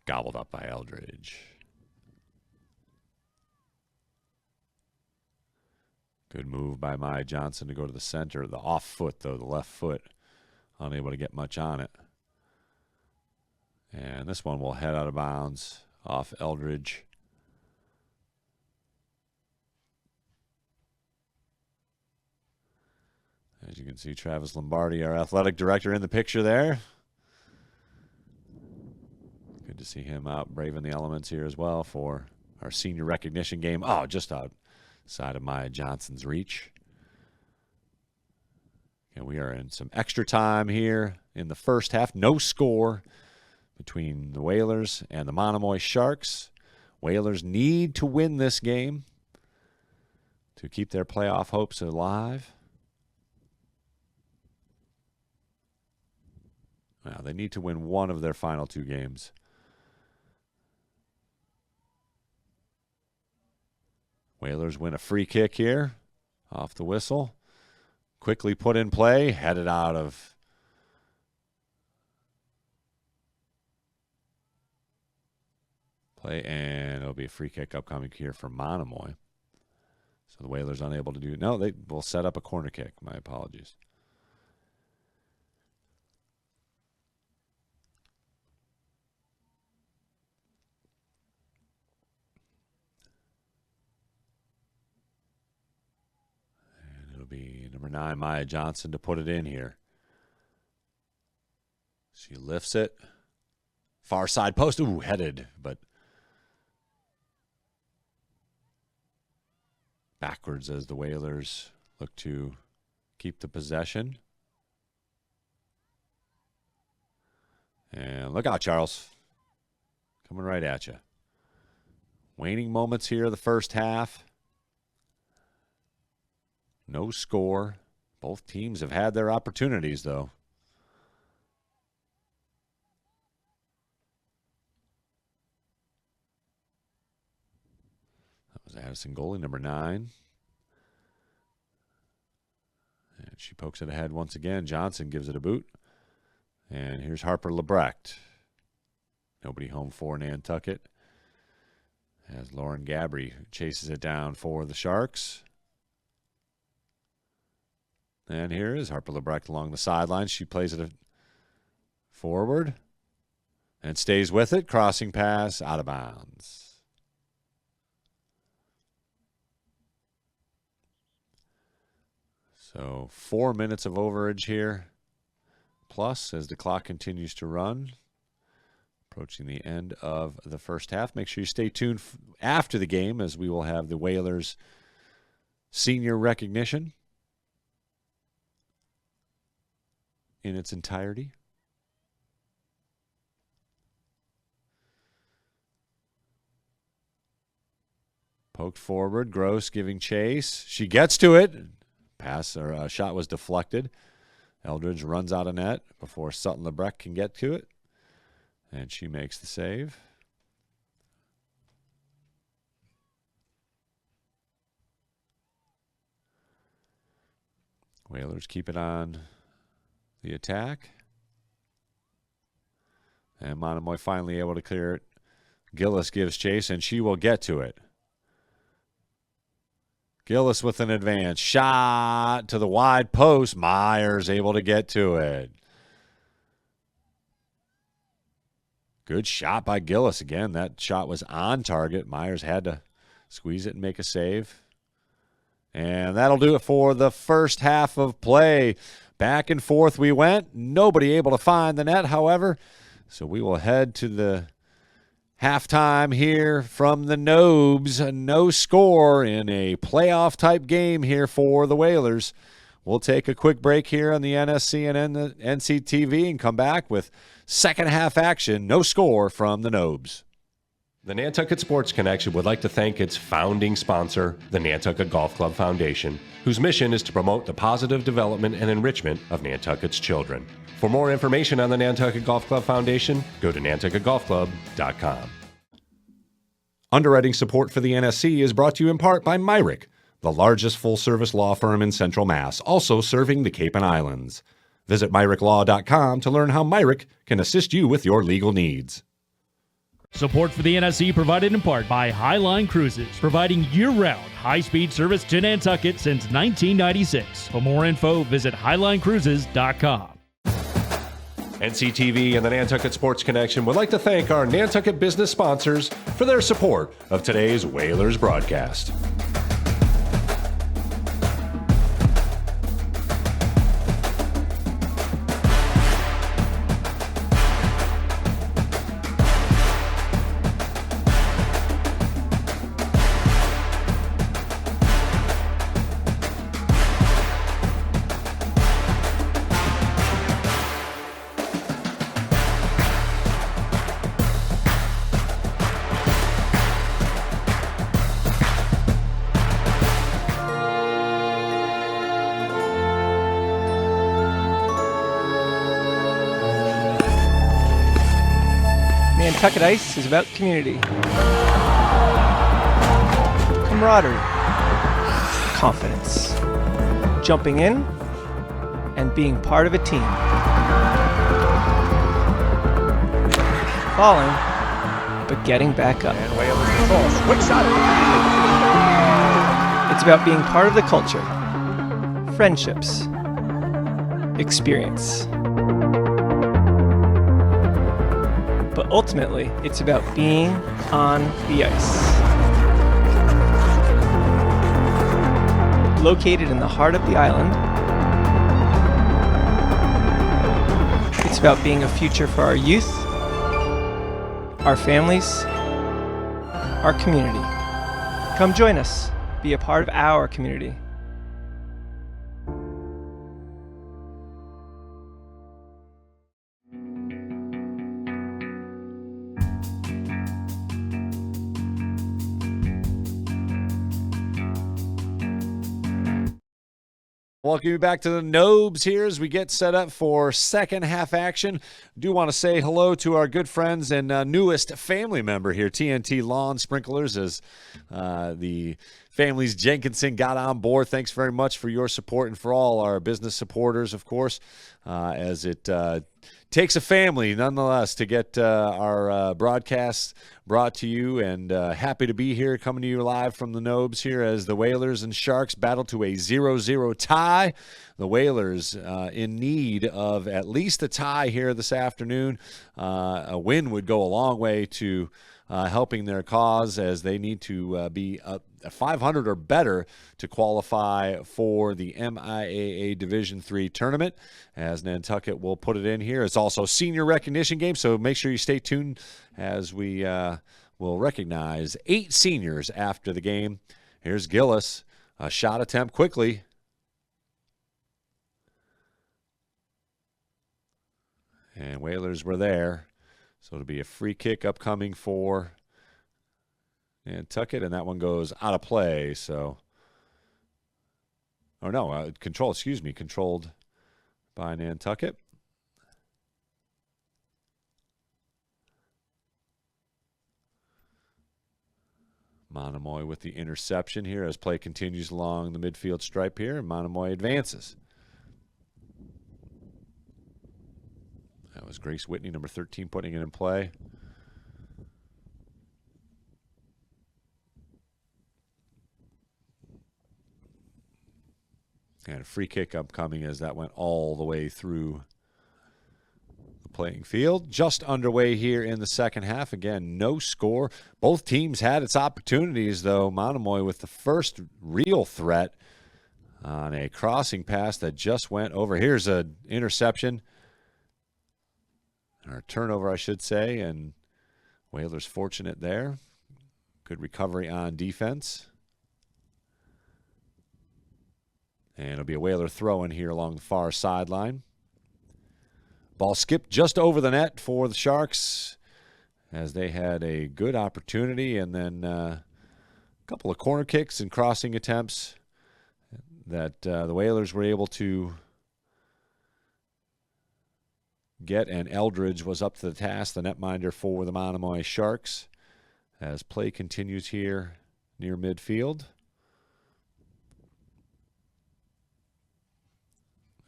gobbled up by Eldridge. Good move by Maya Johnson to go to the center. The off foot, though, the left foot, unable to get much on it. And this one will head out of bounds off Eldridge. As you can see, Travis Lombardi, our athletic director, in the picture there. Good to see him out braving the elements here as well for our senior recognition game. Oh, just outside of Maya Johnson's reach. And we are in some extra time here in the first half. No score between the Whalers and the Monomoy Sharks. Whalers need to win this game to keep their playoff hopes alive. Now, they need to win one of their final two games. Whalers win a free kick here off the whistle. Quickly put in play, headed out of play, and it'll be a free kick upcoming here for Monomoy. So the Whalers unable to do. No, they will set up a corner kick. My apologies. And it'll be number 9, Maya Johnson, to put it in here. She lifts it. Far side post. Ooh, headed, but backwards as the Whalers look to keep the possession. And look out, Charles. Coming right at you. Waning moments here of the first half. No score. Both teams have had their opportunities, though. Was Addison goalie, number 9. And she pokes it ahead once again. Johnson gives it a boot. And here's Harper Lebrecht. Nobody home for Nantucket. As Lauren Gabry chases it down for the Sharks. And here is Harper Lebrecht along the sidelines. She plays it forward and stays with it. Crossing pass, out of bounds. So 4 minutes of overage here, plus as the clock continues to run. Approaching the end of the first half. Make sure you stay tuned after the game, as we will have the Whalers senior recognition in its entirety. Poked forward, Gross giving chase. She gets to it. Pass or shot was deflected. Eldridge runs out of net before Sutton Lebrecht can get to it. And she makes the save. Whalers keep it on the attack. And Monomoy finally able to clear it. Gillis gives chase, and she will get to it. Gillis with an advance. Shot to the wide post. Myers able to get to it. Good shot by Gillis. Again, that shot was on target. Myers had to squeeze it and make a save. And that'll do it for the first half of play. Back and forth we went. Nobody able to find the net, however. So we will head to the halftime here from the Nobes. No score in a playoff-type game here for the Whalers. We'll take a quick break here on the NSC and NCTV and come back with second half action. No score from the Nobes. The Nantucket Sports Connection would like to thank its founding sponsor, the Nantucket Golf Club Foundation, whose mission is to promote the positive development and enrichment of Nantucket's children. For more information on the Nantucket Golf Club Foundation, go to nantucketgolfclub.com. Underwriting support for the NSC is brought to you in part by Myrick, the largest full-service law firm in Central Mass, also serving the Cape and Islands. Visit myricklaw.com to learn how Myrick can assist you with your legal needs. Support for the NSC provided in part by Highline Cruises, providing year-round high-speed service to Nantucket since 1996. For more info, visit highlinecruises.com. NCTV and the Nantucket Sports Connection would like to thank our Nantucket business sponsors for their support of today's Whalers broadcast. Nantucket Ice is about community, camaraderie, confidence, jumping in, and being part of a team. Falling, but getting back up. And way over control. Quick shot. It's about being part of the culture, friendships, experience. But ultimately, it's about being on the ice. Located in the heart of the island, it's about being a future for our youth, our families, our community. Come join us. Be a part of our community. Welcome you back to the Nobes here as we get set up for second half action. Do want to say hello to our good friends and newest family member here, TNT Lawn Sprinklers, as the families Jenkinson got on board. Thanks very much for your support and for all our business supporters, of course, as it takes a family nonetheless to get our broadcasts brought to you, and happy to be here coming to you live from the Nobes here as the Whalers and Sharks battle to a 0-0 tie. The Whalers in need of at least a tie here this afternoon. A win would go a long way to helping their cause, as they need to be a 500 or better to qualify for the MIAA Division III tournament, as Nantucket will put it in here. It's also senior recognition game, so make sure you stay tuned as we will recognize 8 seniors after the game. Here's Gillis A shot attempt quickly. And Whalers were there. So it'll be a free kick upcoming for Nantucket, and that one goes out of play. So, oh no, controlled by Nantucket. Monomoy with the interception here as play continues along the midfield stripe here, and Monomoy advances. That was Grace Whitney, number 13, putting it in play. And a free kick upcoming as that went all the way through the playing field. Just underway here in the second half. Again, no score. Both teams had its opportunities, though. Monomoy with the first real threat on a crossing pass that just went over. Here's an interception. Or turnover, I should say. And Whalers fortunate there. Good recovery on defense. And it'll be a Whaler throw in here along the far sideline. Ball skipped just over the net for the Sharks as they had a good opportunity, and then a couple of corner kicks and crossing attempts that the Whalers were able to get, and Eldridge was up to the task, the netminder for the Monomoy Sharks, as play continues here near midfield.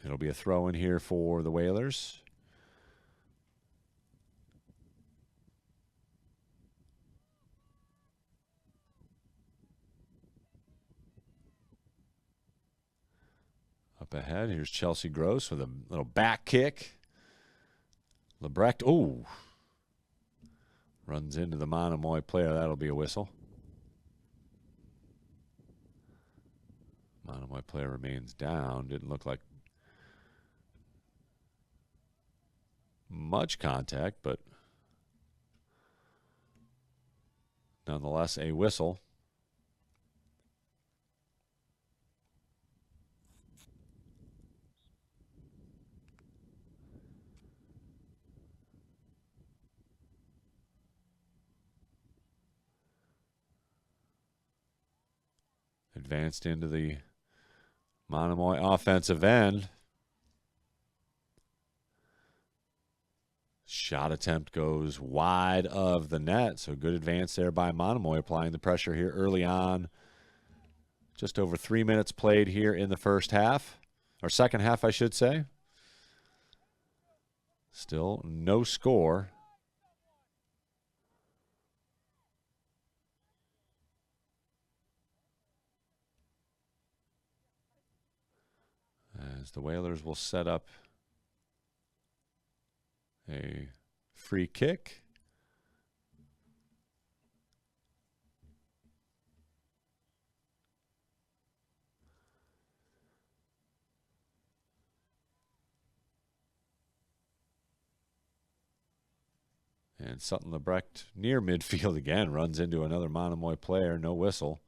It'll be a throw in here for the Whalers. Up ahead, here's Chelsea Gross with a little back kick. Lebrecht, runs into the Monomoy player. That'll be a whistle. Monomoy player remains down. Didn't look like much contact, but nonetheless a whistle. Advanced into the Monomoy offensive end. Shot attempt goes wide of the net, so good advance there by Monomoy, applying the pressure here early on. Just over 3 minutes played here in the first half, or second half, I should say. Still no score. As the Whalers will set up a free kick. And Sutton Lebrecht near midfield again, runs into another Monomoy player, no whistle.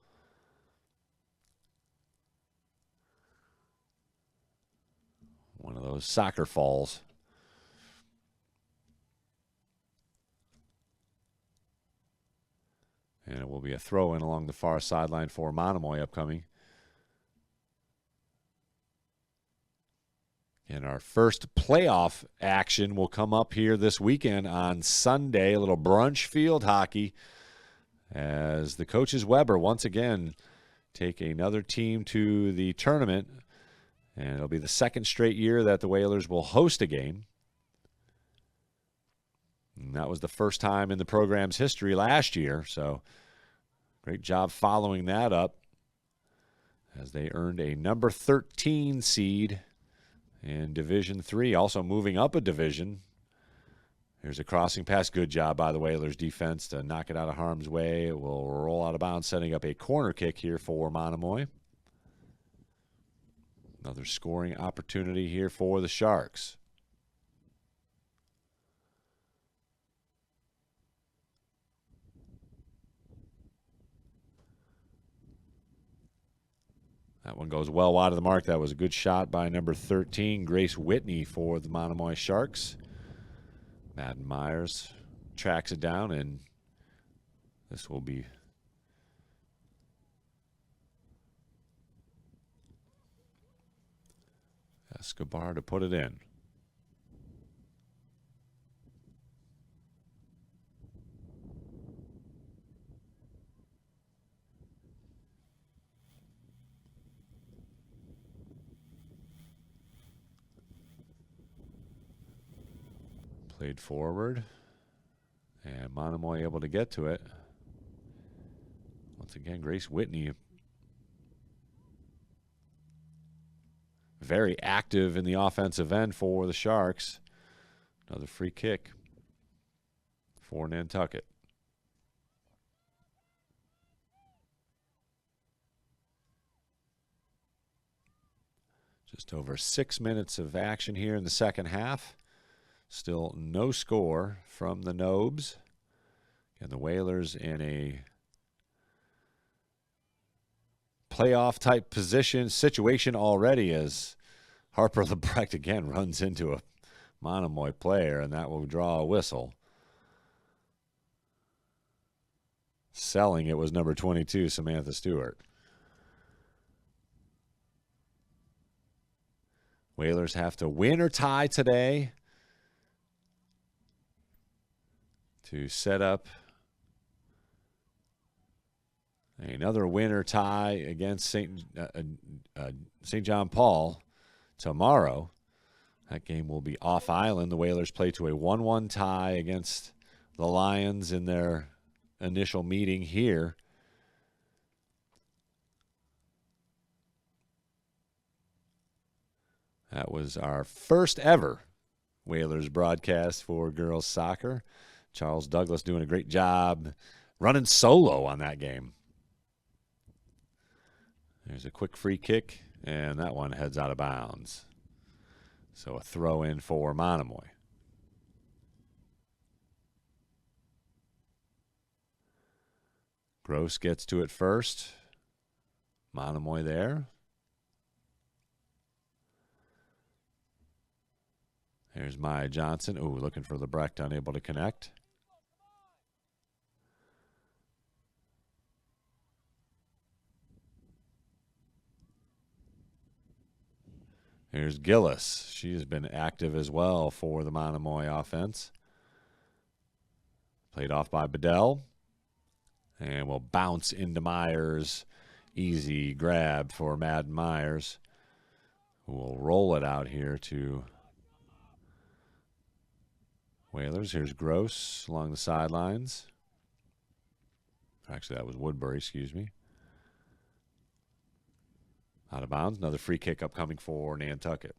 One of those soccer falls. And it will be a throw in along the far sideline for Monomoy upcoming. And our first playoff action will come up here this weekend on Sunday. A little brunch field hockey as the coaches Weber once again take another team to the tournament. And it'll be the second straight year that the Whalers will host a game. And that was the first time in the program's history last year. So great job following that up as they earned a number 13 seed in Division III, also moving up a division. Here's a crossing pass. Good job by the Whalers defense to knock it out of harm's way. It will roll out of bounds, setting up a corner kick here for Monomoy. Another scoring opportunity here for the Sharks. That one goes well wide of the mark. That was a good shot by number 13, Grace Whitney, for the Monomoy Sharks. Madden Myers tracks it down, and this will be Escobar to put it in. Played forward, and Monomoy able to get to it. Once again, Grace Whitney very active in the offensive end for the Sharks. Another free kick for Nantucket. Just over 6 minutes of action here in the second half. Still no score from the Nobes. And the Whalers in a playoff type situation already, as Harper Lebrecht again runs into a Monomoy player, and that will draw a whistle. Selling it was number 22, Samantha Stewart. Whalers have to win or tie today to set up another win or tie against St. John Paul tomorrow. That game will be off island. The Whalers play to a 1-1 tie against the Lions in their initial meeting here. That was our first ever Whalers broadcast for girls soccer. Charles Douglas doing a great job running solo on that game. There's a quick free kick, and that one heads out of bounds. So a throw in for Monomoy. Gross gets to it first. Monomoy there. There's Maya Johnson. Ooh, looking for Lebrecht, unable to connect. Here's Gillis. She has been active as well for the Monomoy offense. Played off by Bedell. And will bounce into Myers. Easy grab for Madden Myers, who will roll it out here to Whalers. Here's Gross along the sidelines. Actually, that was Woodbury, excuse me. Out of bounds. Another free kick upcoming for Nantucket.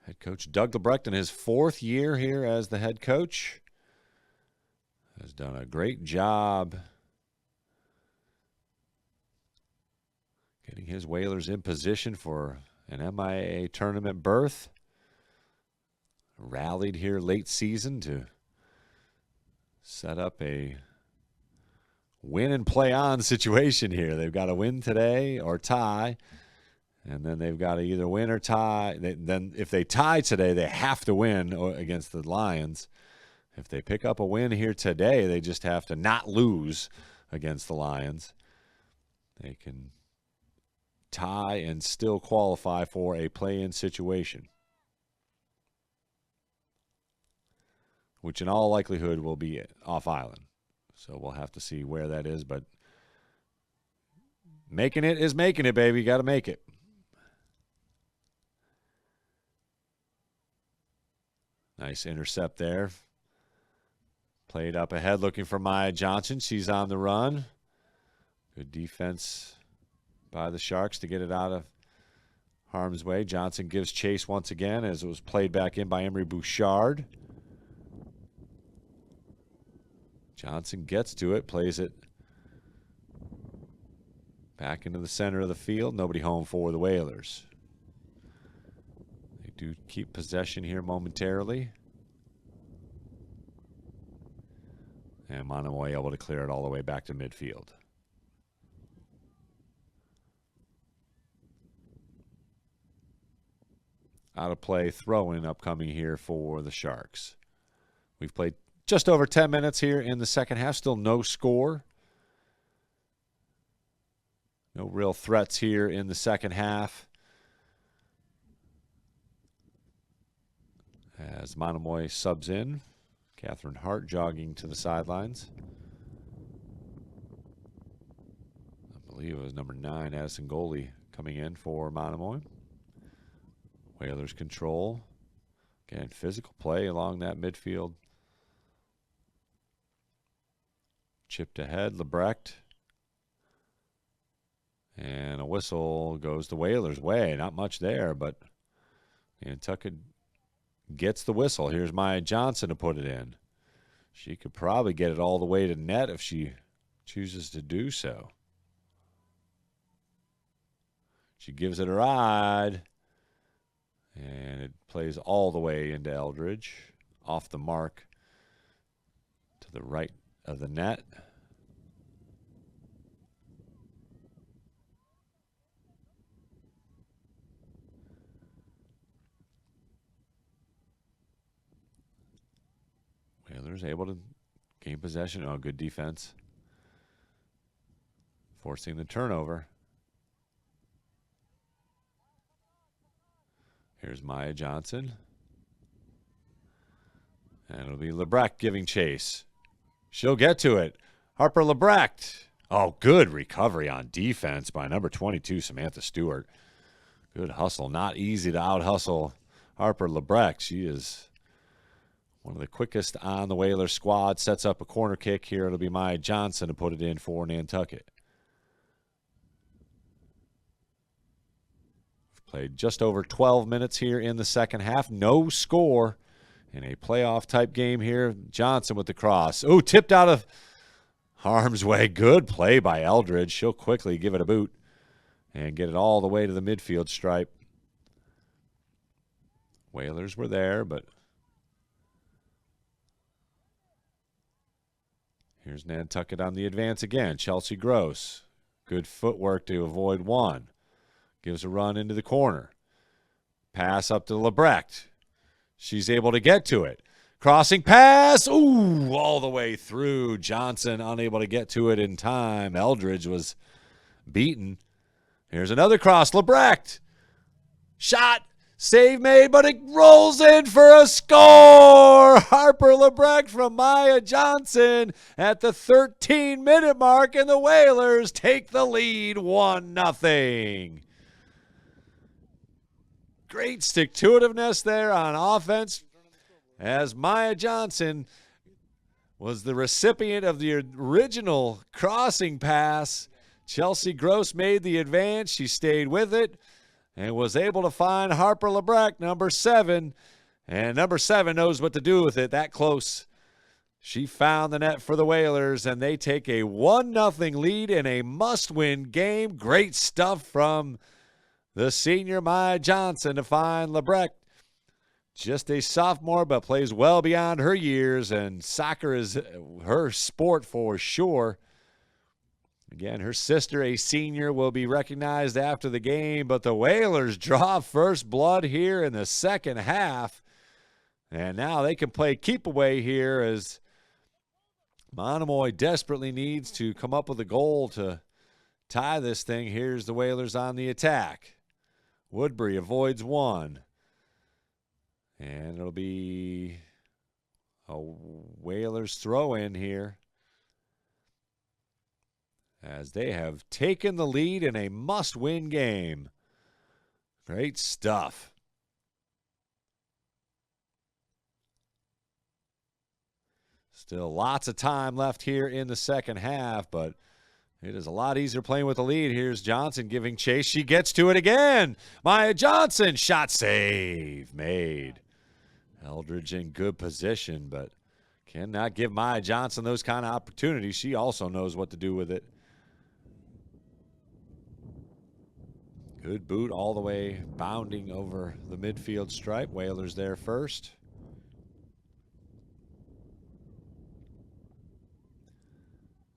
Head coach Doug Lebrecht, in his 4th year here as the head coach, has done a great job getting his Whalers in position for an MIAA tournament berth. Rallied here late season to set up a win and play on situation here. They've got to win today or tie, and then they've got to either win or tie. Then if they tie today, they have to win against the Lions. If they pick up a win here today, they just have to not lose against the Lions. They can tie and still qualify for a play-in situation, which in all likelihood will be off island. So we'll have to see where that is, but making it is making it, baby. You got to make it. Nice intercept there. Played up ahead, looking for Maya Johnson. She's on the run. Good defense by the Sharks to get it out of harm's way. Johnson gives chase once again as it was played back in by Emery Bouchard. Johnson gets to it, plays it back into the center of the field. Nobody home for the Whalers. They do keep possession here momentarily. And Monomoy able to clear it all the way back to midfield. Out of play throw-in upcoming here for the Sharks. We've played just over 10 minutes here in the second half. Still no score. No real threats here in the second half. As Monomoy subs in. Catherine Hart jogging to the sidelines. I believe it was number 9, Addison Goalie, coming in for Monomoy. Whalers control. Again, physical play along that midfield. Chipped ahead, Lebrecht. And a whistle goes the Whalers' way. Not much there, but Nantucket gets the whistle. Here's Maya Johnson to put it in. She could probably get it all the way to net if she chooses to do so. She gives it a ride. And it plays all the way into Eldridge. Off the mark to the right of the net. Whalers able to gain possession. Oh, good defense. Forcing the turnover. Here's Maya Johnson. And it'll be Lebrecht giving chase. She'll get to it. Harper Lebrecht. Oh, good recovery on defense by number 22, Samantha Stewart. Good hustle. Not easy to out-hustle Harper Lebrecht. She is one of the quickest on the Whalers squad. Sets up a corner kick here. It'll be Maya Johnson to put it in for Nantucket. Played just over 12 minutes here in the second half. No score in a playoff-type game here. Johnson with the cross. Oh, tipped out of harm's way. Good play by Eldridge. She'll quickly give it a boot and get it all the way to the midfield stripe. Whalers were there, but here's Nantucket on the advance again. Chelsea Gross. Good footwork to avoid one. Gives a run into the corner. Pass up to Lebrecht. She's able to get to it. Crossing pass. Ooh, all the way through. Johnson unable to get to it in time. Eldridge was beaten. Here's another cross. Lebrecht. Shot. Save made, but it rolls in for a score. Harper Lebrecht from Maya Johnson at the 13-minute mark, and the Whalers take the lead 1-0. Great stick-to-itiveness there on offense as Maya Johnson was the recipient of the original crossing pass. Chelsea Gross made the advance. She stayed with it and was able to find Harper Lebrecht, number 7. And number 7 knows what to do with it that close. She found the net for the Whalers, and they take a 1-0 lead in a must-win game. Great stuff from the senior Maya Johnson to find Lebrecht. Just a sophomore, but plays well beyond her years, and soccer is her sport for sure. Again, her sister, a senior, will be recognized after the game, but the Whalers draw first blood here in the second half. And now they can play keep away here as Monomoy desperately needs to come up with a goal to tie this thing. Here's the Whalers on the attack. Woodbury avoids one. And it'll be a Whalers throw in here, as they have taken the lead in a must-win game. Great stuff. Still lots of time left here in the second half, but it is a lot easier playing with the lead. Here's Johnson giving chase. She gets to it again. Maya Johnson, shot save made. Eldridge in good position, but cannot give Maya Johnson those kind of opportunities. She also knows what to do with it. Good boot all the way, bounding over the midfield stripe. Whalers there first.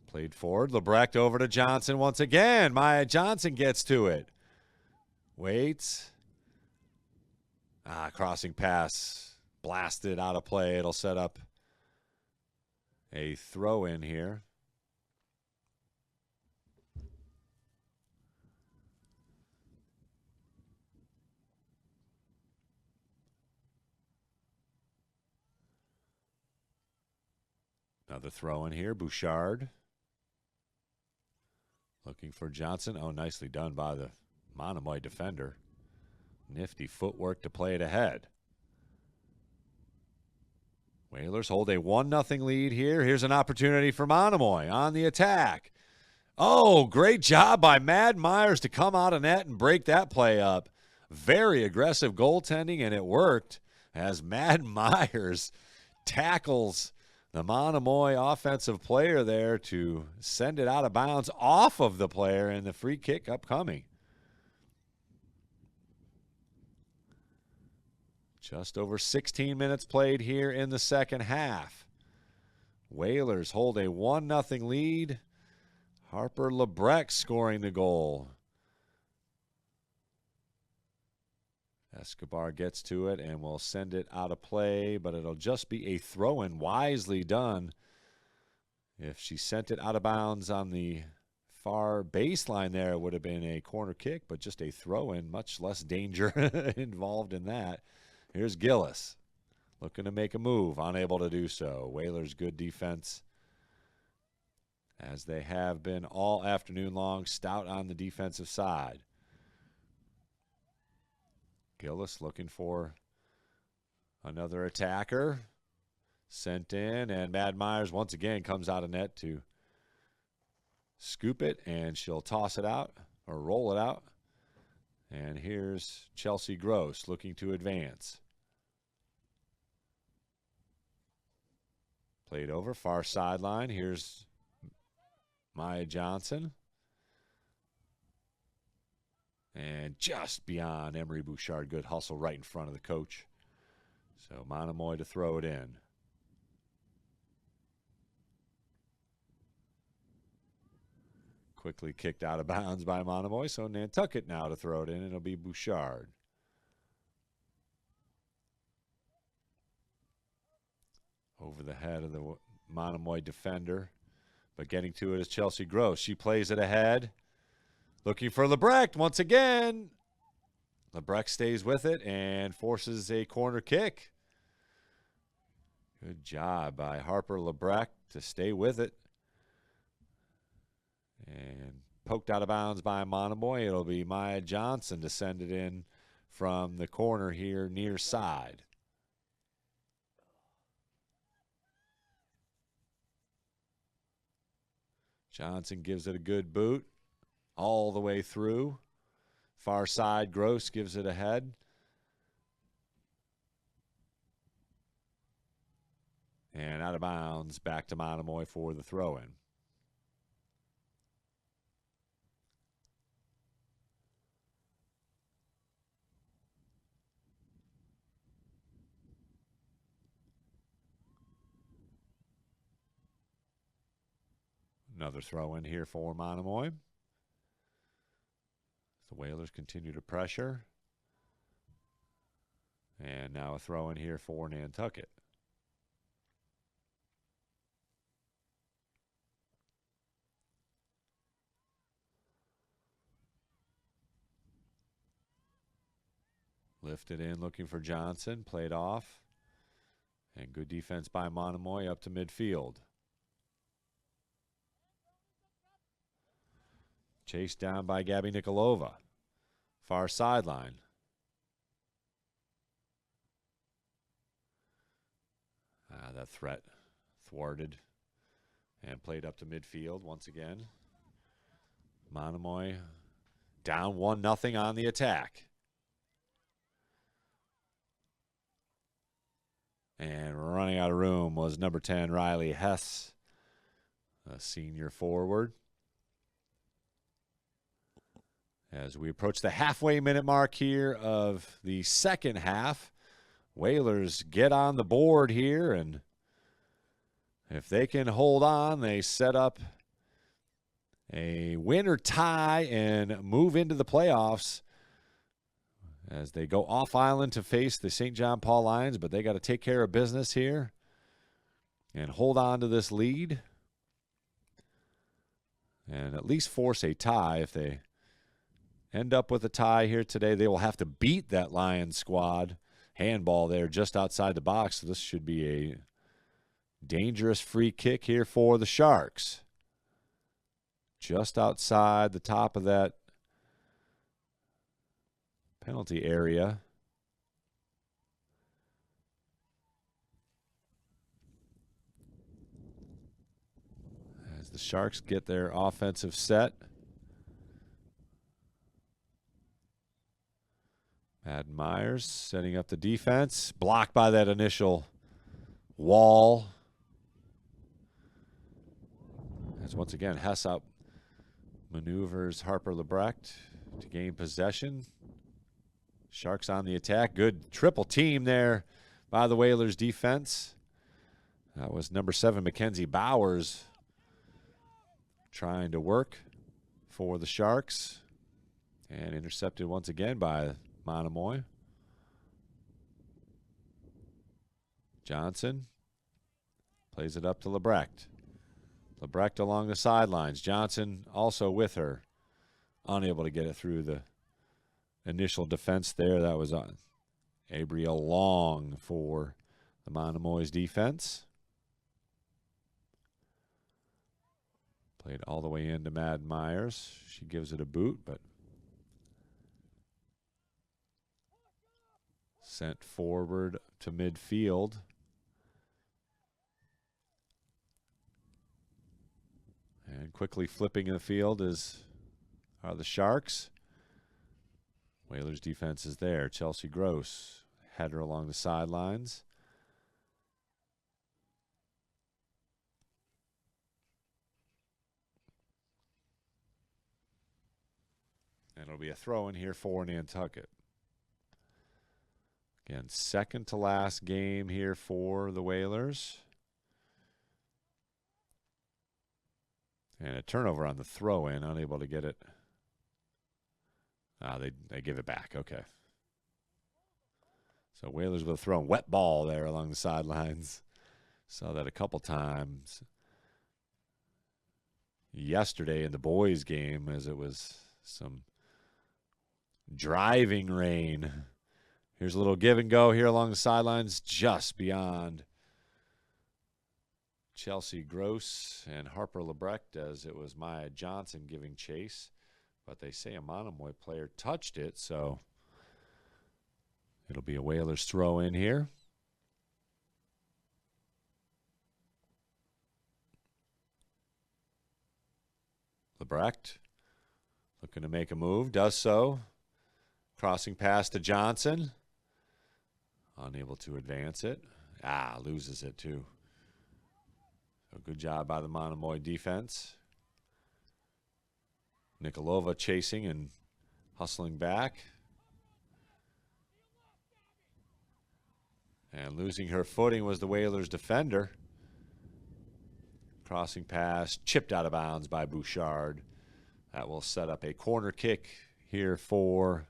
Played forward. Lebrecht over to Johnson once again. Maya Johnson gets to it. Waits. Crossing pass. Blasted out of play. It'll set up a throw in here. Another throw in here. Bouchard. Looking for Johnson. Oh, nicely done by the Monomoy defender. Nifty footwork to play it ahead. Whalers hold a 1-0 lead here. Here's an opportunity for Monomoy on the attack. Oh, great job by Mad Myers to come out of net and break that play up. Very aggressive goaltending, and it worked as Mad Myers tackles the Monomoy offensive player there to send it out of bounds off of the player, and the free kick upcoming. Just over 16 minutes played here in the second half. Whalers hold a 1-0 lead. Harper Lebrecht scoring the goal. Escobar gets to it and will send it out of play, but it'll just be a throw-in. Wisely done. If she sent it out of bounds on the far baseline there, it would have been a corner kick, but just a throw-in. Much less danger involved in that. Here's Gillis looking to make a move, unable to do so. Whalers good defense, as they have been all afternoon long, stout on the defensive side. Gillis looking for another attacker. Sent in, and Mad Myers once again comes out of net to scoop it, and she'll toss it out or roll it out. And here's Chelsea Gross looking to advance. Played over, far sideline. Here's Maya Johnson. And just beyond Emery Bouchard. Good hustle right in front of the coach. So Monomoy to throw it in. Quickly kicked out of bounds by Monomoy. So Nantucket now to throw it in. It'll be Bouchard. Over the head of the Monomoy defender. But getting to it is Chelsea Gross. She plays it ahead. Looking for Lebrecht once again. Lebrecht stays with it and forces a corner kick. Good job by Harper Lebrecht to stay with it. And poked out of bounds by Monomoy. It'll be Maya Johnson to send it in from the corner here near side. Johnson gives it a good boot all the way through. Far side, Gross gives it ahead. And out of bounds, back to Monomoy for the throw-in. Another throw-in here for Monomoy. The Whalers continue to pressure. And now a throw-in here for Nantucket. Lifted in, looking for Johnson. Played off. And good defense by Monomoy up to midfield. Chased down by Gabby Nikolova. Far sideline. That threat thwarted and played up to midfield once again. Monomoy down 1-0 on the attack. And running out of room was number 10, Riley Hess, a senior forward. As we approach the halfway minute mark here of the second half, Whalers get on the board here, and if they can hold on, they set up a win or tie and move into the playoffs as they go off island to face the St. John Paul Lions, but they got to take care of business here and hold on to this lead and at least force a tie. If they end up with a tie here today, they will have to beat that Lions squad. Handball there just outside the box, so this should be a dangerous free kick here for the Sharks. Just outside the top of that penalty area. As the Sharks get their offensive set. Madden Myers setting up the defense. Blocked by that initial wall. As once again, Hess out maneuvers Harper Lebrecht to gain possession. Sharks on the attack. Good triple team there by the Whalers defense. That was number 7, Mackenzie Bowers, trying to work for the Sharks. And intercepted once again by Monomoy. Johnson plays it up to Lebrecht. Lebrecht along the sidelines. Johnson also with her. Unable to get it through the initial defense there. That was on Abriel Long for the Monomoy's defense. Played all the way into Madden Myers. She gives it a boot, but sent forward to midfield. And quickly flipping in the field are the Sharks. Whalers defense is there. Chelsea Gross, header along the sidelines. And it'll be a throw in here for Nantucket. Again, second to last game here for the Whalers. And a turnover on the throw-in, unable to get it. They give it back. Okay. So Whalers with a throw. Wet ball there along the sidelines. Saw that a couple times yesterday in the boys' game as it was some driving rain. Here's a little give and go here along the sidelines just beyond Chelsea Gross and Harper Lebrecht, as it was Maya Johnson giving chase. But they say a Monomoy player touched it, so it'll be a Whalers throw in here. Lebrecht looking to make a move, does so. Crossing pass to Johnson. Unable to advance it. Loses it too. So good job by the Monomoy defense. Nikolova chasing and hustling back. And losing her footing was the Whalers defender. Crossing pass, chipped out of bounds by Bouchard. That will set up a corner kick here for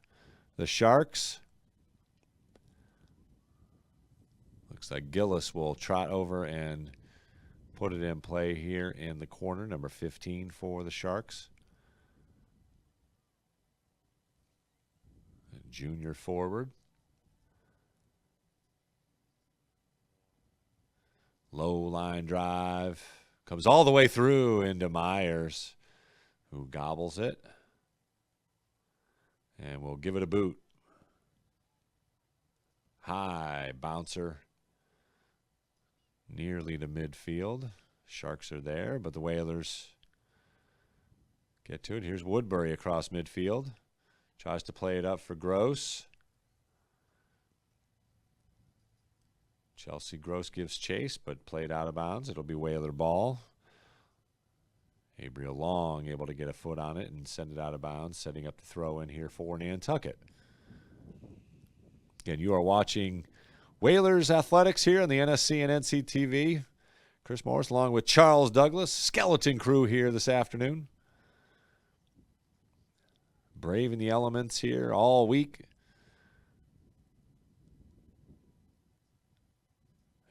the Sharks. Looks like Gillis will trot over and put it in play here in the corner, number 15 for the Sharks. A junior forward. Low line drive. Comes all the way through into Myers, who gobbles it. And we'll give it a boot. High bouncer. Nearly to midfield. Sharks are there, but the Whalers get to it. Here's Woodbury across midfield. Tries to play it up for Gross. Chelsea Gross gives chase, but played out of bounds. It'll be Whaler ball. Abriel Long able to get a foot on it and send it out of bounds, setting up the throw in here for Nantucket. Again, you are watching Whalers Athletics here on the NSC and NCTV. Chris Morris along with Charles Douglas, skeleton crew here this afternoon. braving the elements here all week.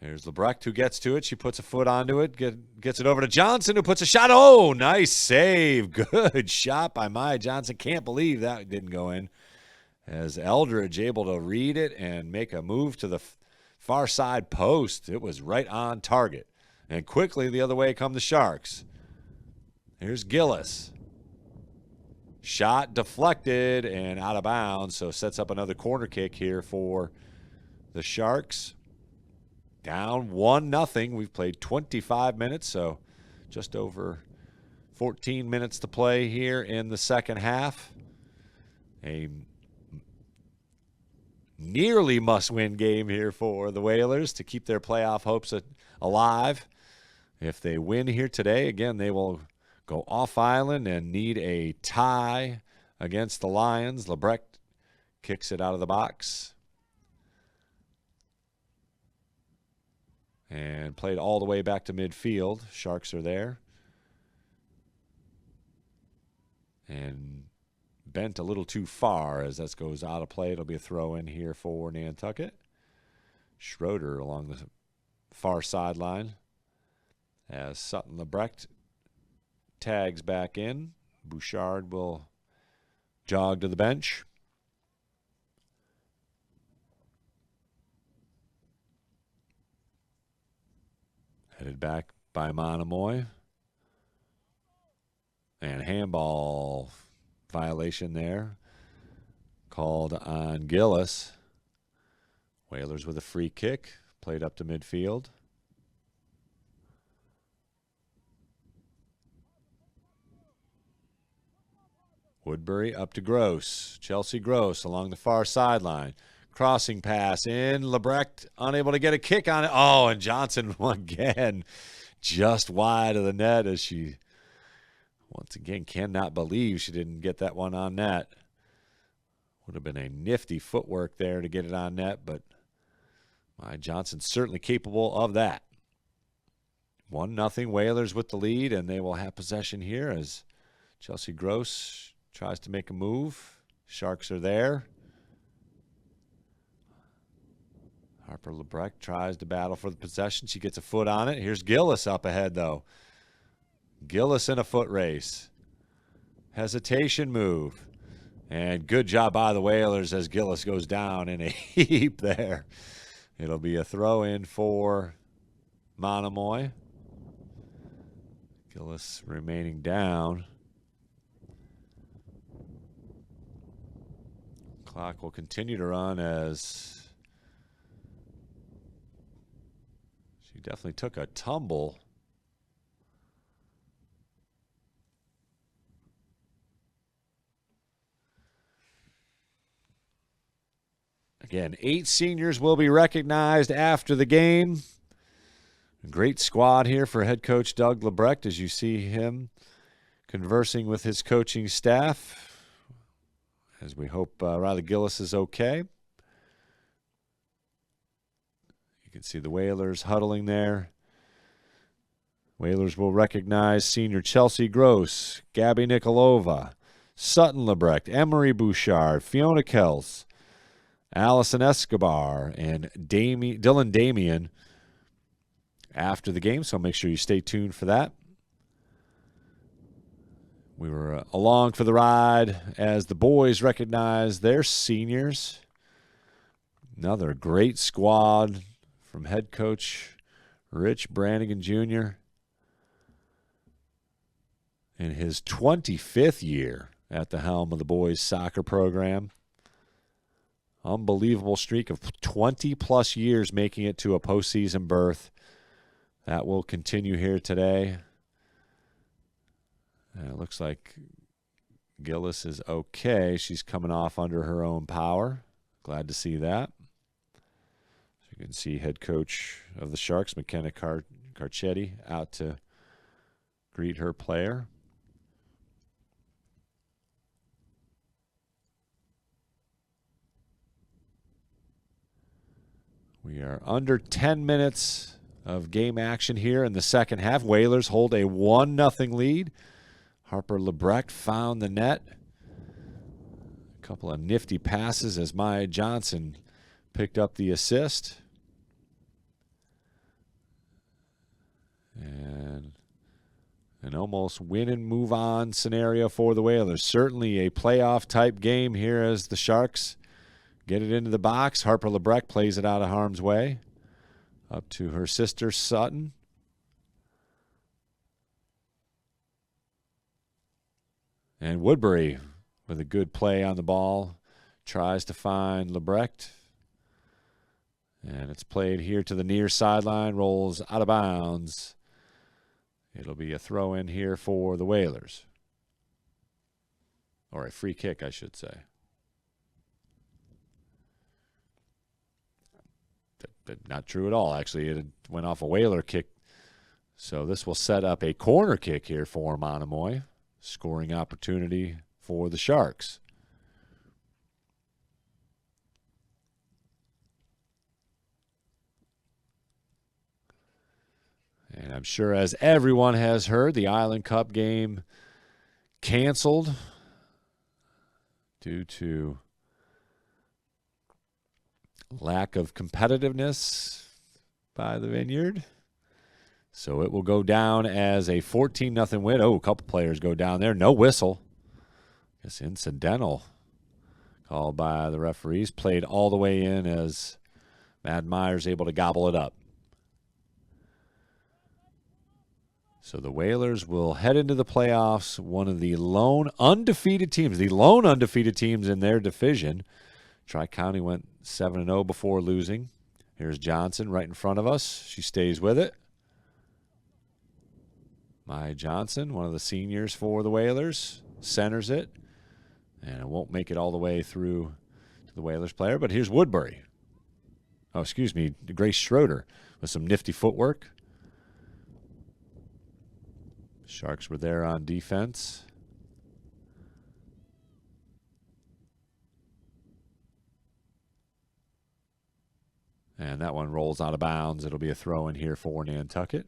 Here's Lebrecht, who gets to it. She puts a foot onto it, gets it over to Johnson, who puts a shot. Oh, nice save. Good shot by Maya Johnson. Can't believe that didn't go in. As Eldridge able to read it and make a move to the far side post. It was right on target. And quickly the other way come the Sharks. Here's Gillis. Shot deflected and out of bounds, so sets up another corner kick here for the Sharks. Down 1-0. We've played 25 minutes, so just over 14 minutes to play here in the second half. A nearly must-win game here for the Whalers to keep their playoff hopes alive. If they win here today, again, they will go off island and need a tie against the Lions. Lebrecht kicks it out of the box. And played all the way back to midfield. Sharks are there. And bent a little too far as that goes out of play. It'll be a throw in here for Nantucket. Schroeder along the far sideline as Sutton Lebrecht tags back in. Bouchard will jog to the bench. Headed back by Monomoy. And handball violation there. Called on Gillis. Whalers with a free kick. Played up to midfield. Woodbury up to Gross. Chelsea Gross along the far sideline. Crossing pass in. Lebrecht unable to get a kick on it. Oh, and Johnson again just wide of the net as she once again cannot believe she didn't get that one on net. Would have been a nifty footwork there to get it on net, but Johnson's certainly capable of that. 1-0 Whalers with the lead, and they will have possession here as Chelsea Gross tries to make a move. Sharks are there. Harper Lebrecht tries to battle for the possession. She gets a foot on it. Here's Gillis up ahead, though. Gillis in a foot race. Hesitation move. And good job by the Whalers as Gillis goes down in a heap there. It'll be a throw in for Monomoy. Gillis remaining down. Clock will continue to run as she definitely took a tumble. Again, 8 seniors will be recognized after the game. A great squad here for head coach Doug Lebrecht as you see him conversing with his coaching staff, as we hope Riley Gillis is okay. You can see the Whalers huddling there. Whalers will recognize senior Chelsea Gross, Gabby Nikolova, Sutton Lebrecht, Emery Bouchard, Fiona Kels, Allison Escobar, and Dylan Damian after the game, so make sure you stay tuned for that. We were along for the ride as the boys recognize their seniors. Another great squad from head coach Rich Brannigan Jr. in his 25th year at the helm of the boys soccer program. Unbelievable streak of 20-plus years making it to a postseason berth. That will continue here today. It looks like Gillis is okay. She's coming off under her own power. Glad to see that. So you can see head coach of the Sharks, McKenna Carcetti, out to greet her player. We are under 10 minutes of game action here in the second half. Whalers hold a 1-0 lead. Harper Lebrecht found the net. Couple of nifty passes as Maya Johnson picked up the assist. And an almost win and move on scenario for the Whalers. Certainly a playoff type game here as the Sharks get it into the box. Harper Lebrecht plays it out of harm's way. Up to her sister Sutton. And Woodbury with a good play on the ball. Tries to find Lebrecht. And it's played here to the near sideline. Rolls out of bounds. It'll be a throw in here for the Whalers. Or a free kick, I should say. Not true at all. Actually, it went off a Whaler kick. So this will set up a corner kick here for Monomoy. Scoring opportunity for the Sharks. And I'm sure as everyone has heard, the Island Cup game canceled due to lack of competitiveness by the Vineyard. So it will go down as a 14-0 win. Oh, a couple players go down there. No whistle. Guess incidental called by the referees. Played all the way in as Mad Myers able to gobble it up. So the Whalers will head into the playoffs, one of the lone undefeated teams in their division. Tri-County went 7-0 before losing. Here's Johnson right in front of us. She stays with it. Maya Johnson, one of the seniors for the Whalers, centers it. And it won't make it all the way through to the Whalers player. But here's Woodbury. Oh, excuse me, Grace Schroeder with some nifty footwork. Sharks were there on defense. And that one rolls out of bounds. It'll be a throw in here for Nantucket.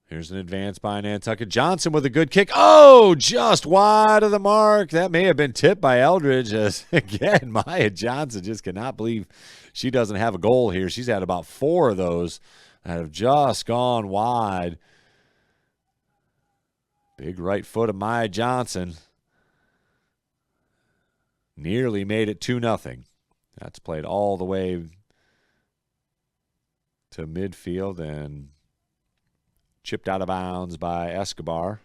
Here's an advance by Nantucket. Johnson with a good kick. Oh, just wide of the mark. That may have been tipped by Eldridge. As, again, Maya Johnson just cannot believe she doesn't have a goal here. She's had about 4 of those that have just gone wide. Big right foot of Maya Johnson. Nearly made it 2-0. That's played all the way to midfield and chipped out of bounds by Escobar.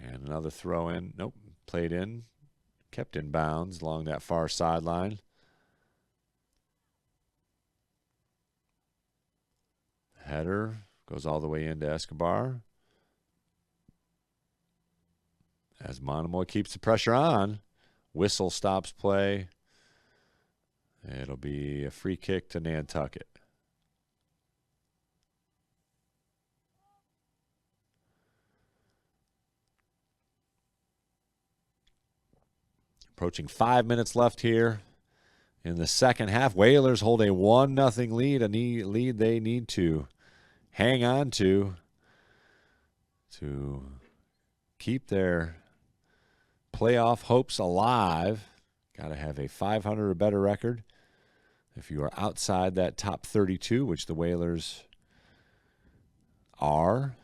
And another throw in. Nope. Played in. Kept in bounds along that far sideline. Header goes all the way into Escobar. As Monomoy keeps the pressure on. Whistle stops play. It'll be a free kick to Nantucket. Approaching 5 minutes left here in the second half. Whalers hold a 1-0 lead, a lead they need to hang on to keep their playoff hopes alive. Got to have a 500 or better record. If you are outside that top 32, which the Whalers are.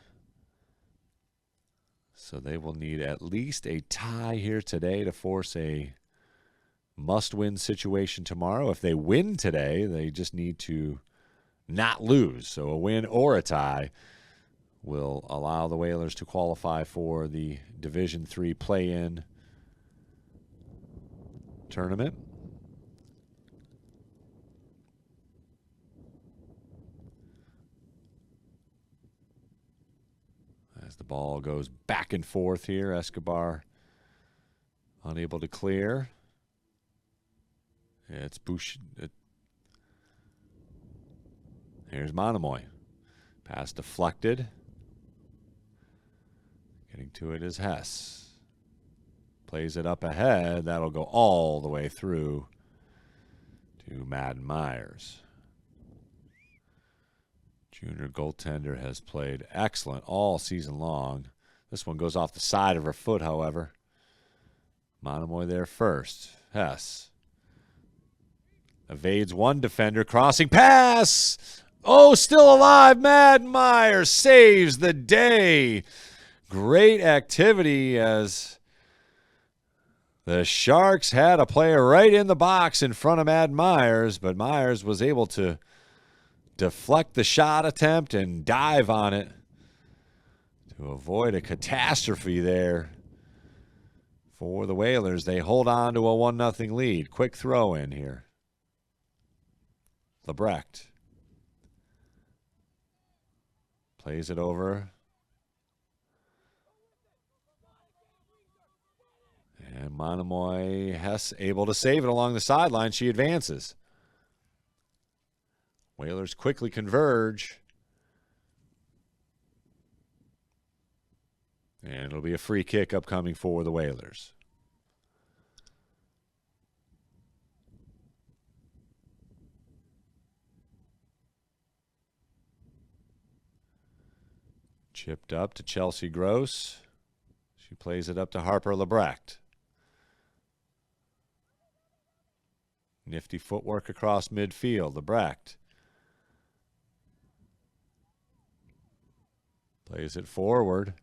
So they will need at least a tie here today to force a must-win situation tomorrow. If they win today, they just need to not lose. So a win or a tie will allow the Whalers to qualify for the Division III play-in tournament. As the ball goes back and forth here, Escobar unable to clear. It's Bush. Here's Monomoy. Pass deflected. Getting to it is Hess. Plays it up ahead. That'll go all the way through to Madden Myers. Junior goaltender has played excellent all season long. This one goes off the side of her foot, however. Monomoy there first. Hess evades one defender. Crossing pass. Oh, still alive. Madden Myers saves the day. Great activity as the Sharks had a player right in the box in front of Madden Myers, but Myers was able to deflect the shot attempt and dive on it to avoid a catastrophe there for the Whalers. They hold on to a 1-0 lead. Quick throw in here. Lebrecht plays it over. And Monomoy Hess able to save it along the sideline. She advances. Whalers quickly converge. And it'll be a free kick upcoming for the Whalers. Chipped up to Chelsea Gross. She plays it up to Harper Lebrecht. Nifty footwork across midfield. Lebrecht plays it forward.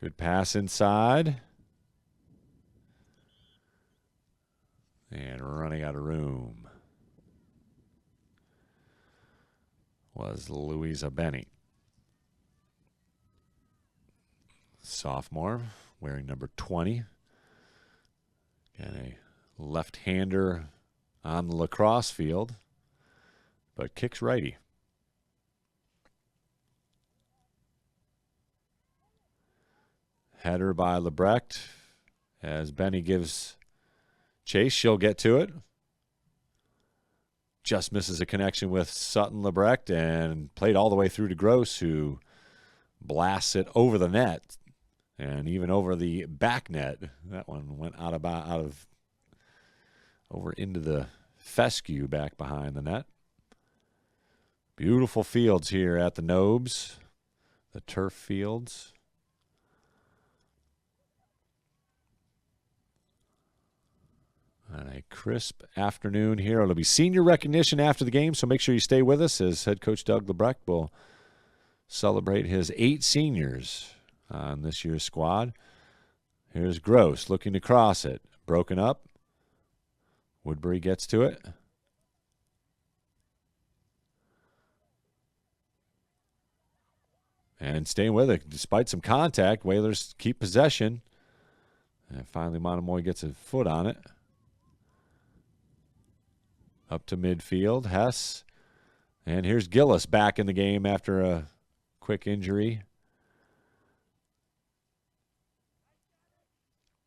Good pass inside. And running out of room was Louisa Benny. Sophomore, wearing number 20. And a left-hander on the lacrosse field, but kicks righty. Header by Lebrecht as Benny gives chase. She'll get to it. Just misses a connection with Sutton Lebrecht and played all the way through to Gross, who blasts it over the net and even over the back net. That one went over into the fescue back behind the net. Beautiful fields here at the Nobes, the turf fields. On a crisp afternoon here. It'll be senior recognition after the game, so make sure you stay with us as head coach Doug Lebrecht will celebrate his 8 seniors on this year's squad. Here's Gross looking to cross it. Broken up. Woodbury gets to it. And staying with it. Despite some contact, Whalers keep possession. And finally Monomoy gets a foot on it. Up to midfield, Hess. And here's Gillis back in the game after a quick injury.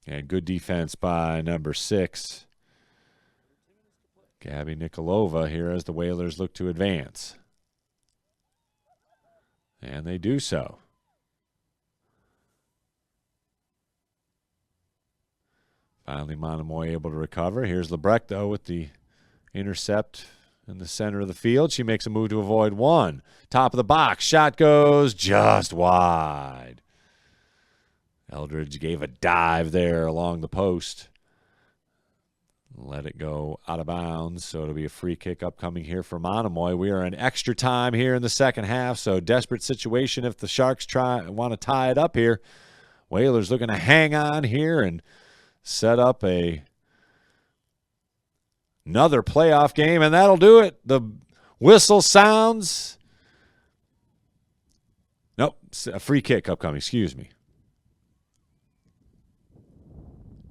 And good defense by number 6, Gabby Nikolova, here as the Whalers look to advance. And they do so. Finally, Monomoy able to recover. Here's Lebrecht, though, with the intercept in the center of the field. She makes a move to avoid one. Top of the box. Shot goes just wide. Eldridge gave a dive there along the post. Let it go out of bounds, so it'll be a free kick upcoming here for Monomoy. We are in extra time here in the second half, so desperate situation if the Sharks want to tie it up here. Whalers looking to hang on here and set up another playoff game, and that'll do it. The whistle sounds. Nope, a free kick upcoming, excuse me.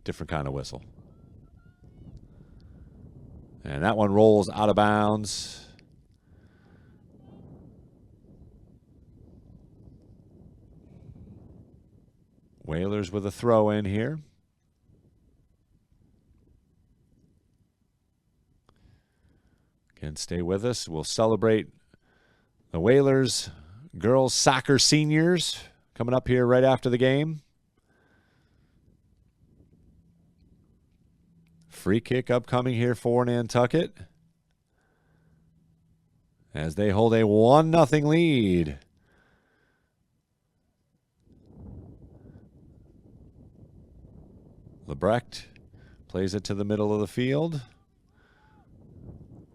Different kind of whistle. And that one rolls out of bounds. Whalers with a throw in here. And stay with us. We'll celebrate the Whalers girls soccer seniors coming up here right after the game. Free kick upcoming here for Nantucket as they hold a 1-0 lead. Lebrecht plays it to the middle of the field.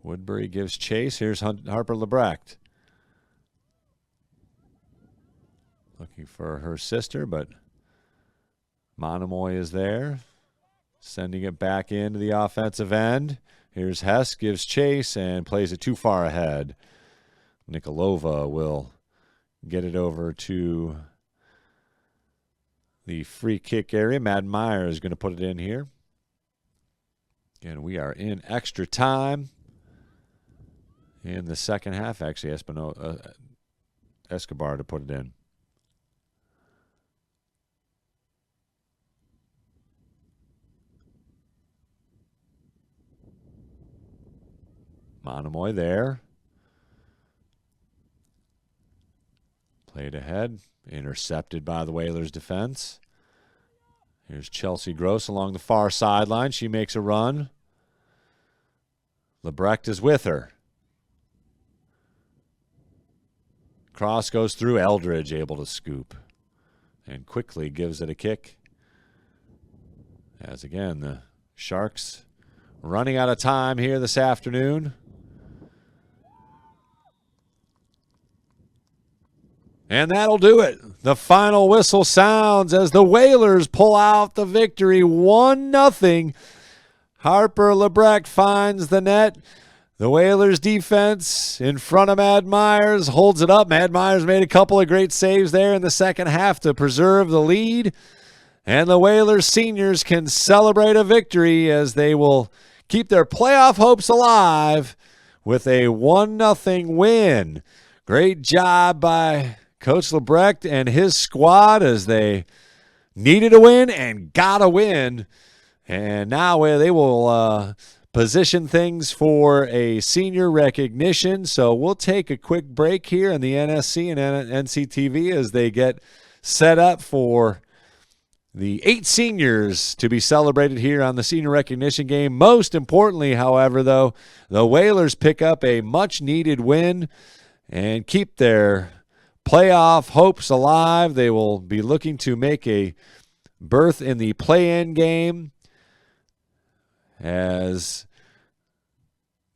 Woodbury gives chase. Here's Harper Lebrecht. Looking for her sister, but Monomoy is there. Sending it back into the offensive end. Here's Hess, gives chase, and plays it too far ahead. Nikolova will get it over to the free kick area. Mad Meyer is going to put it in here. Again, we are in extra time in the second half. Actually, Escobar to put it in. Monomoy there. Played ahead. Intercepted by the Whalers defense. Here's Chelsea Gross along the far sideline. She makes a run. Lebrecht is with her. Cross goes through. Eldridge able to scoop. And quickly gives it a kick. As again, the Sharks running out of time here this afternoon. And that'll do it. The final whistle sounds as the Whalers pull out the victory 1-0. Harper Lebrecht finds the net. The Whalers defense in front of Mad Myers holds it up. Mad Myers made a couple of great saves there in the second half to preserve the lead. And the Whalers seniors can celebrate a victory as they will keep their playoff hopes alive with a 1-0 win. Great job by Coach Lebrecht and his squad as they needed a win and got a win. And now they will position things for a senior recognition. So we'll take a quick break here in the NSC and NCTV as they get set up for the 8 seniors to be celebrated here on the senior recognition game. Most importantly, however, though, the Whalers pick up a much-needed win and keep their playoff hopes alive. They will be looking to make a berth in the play-in game as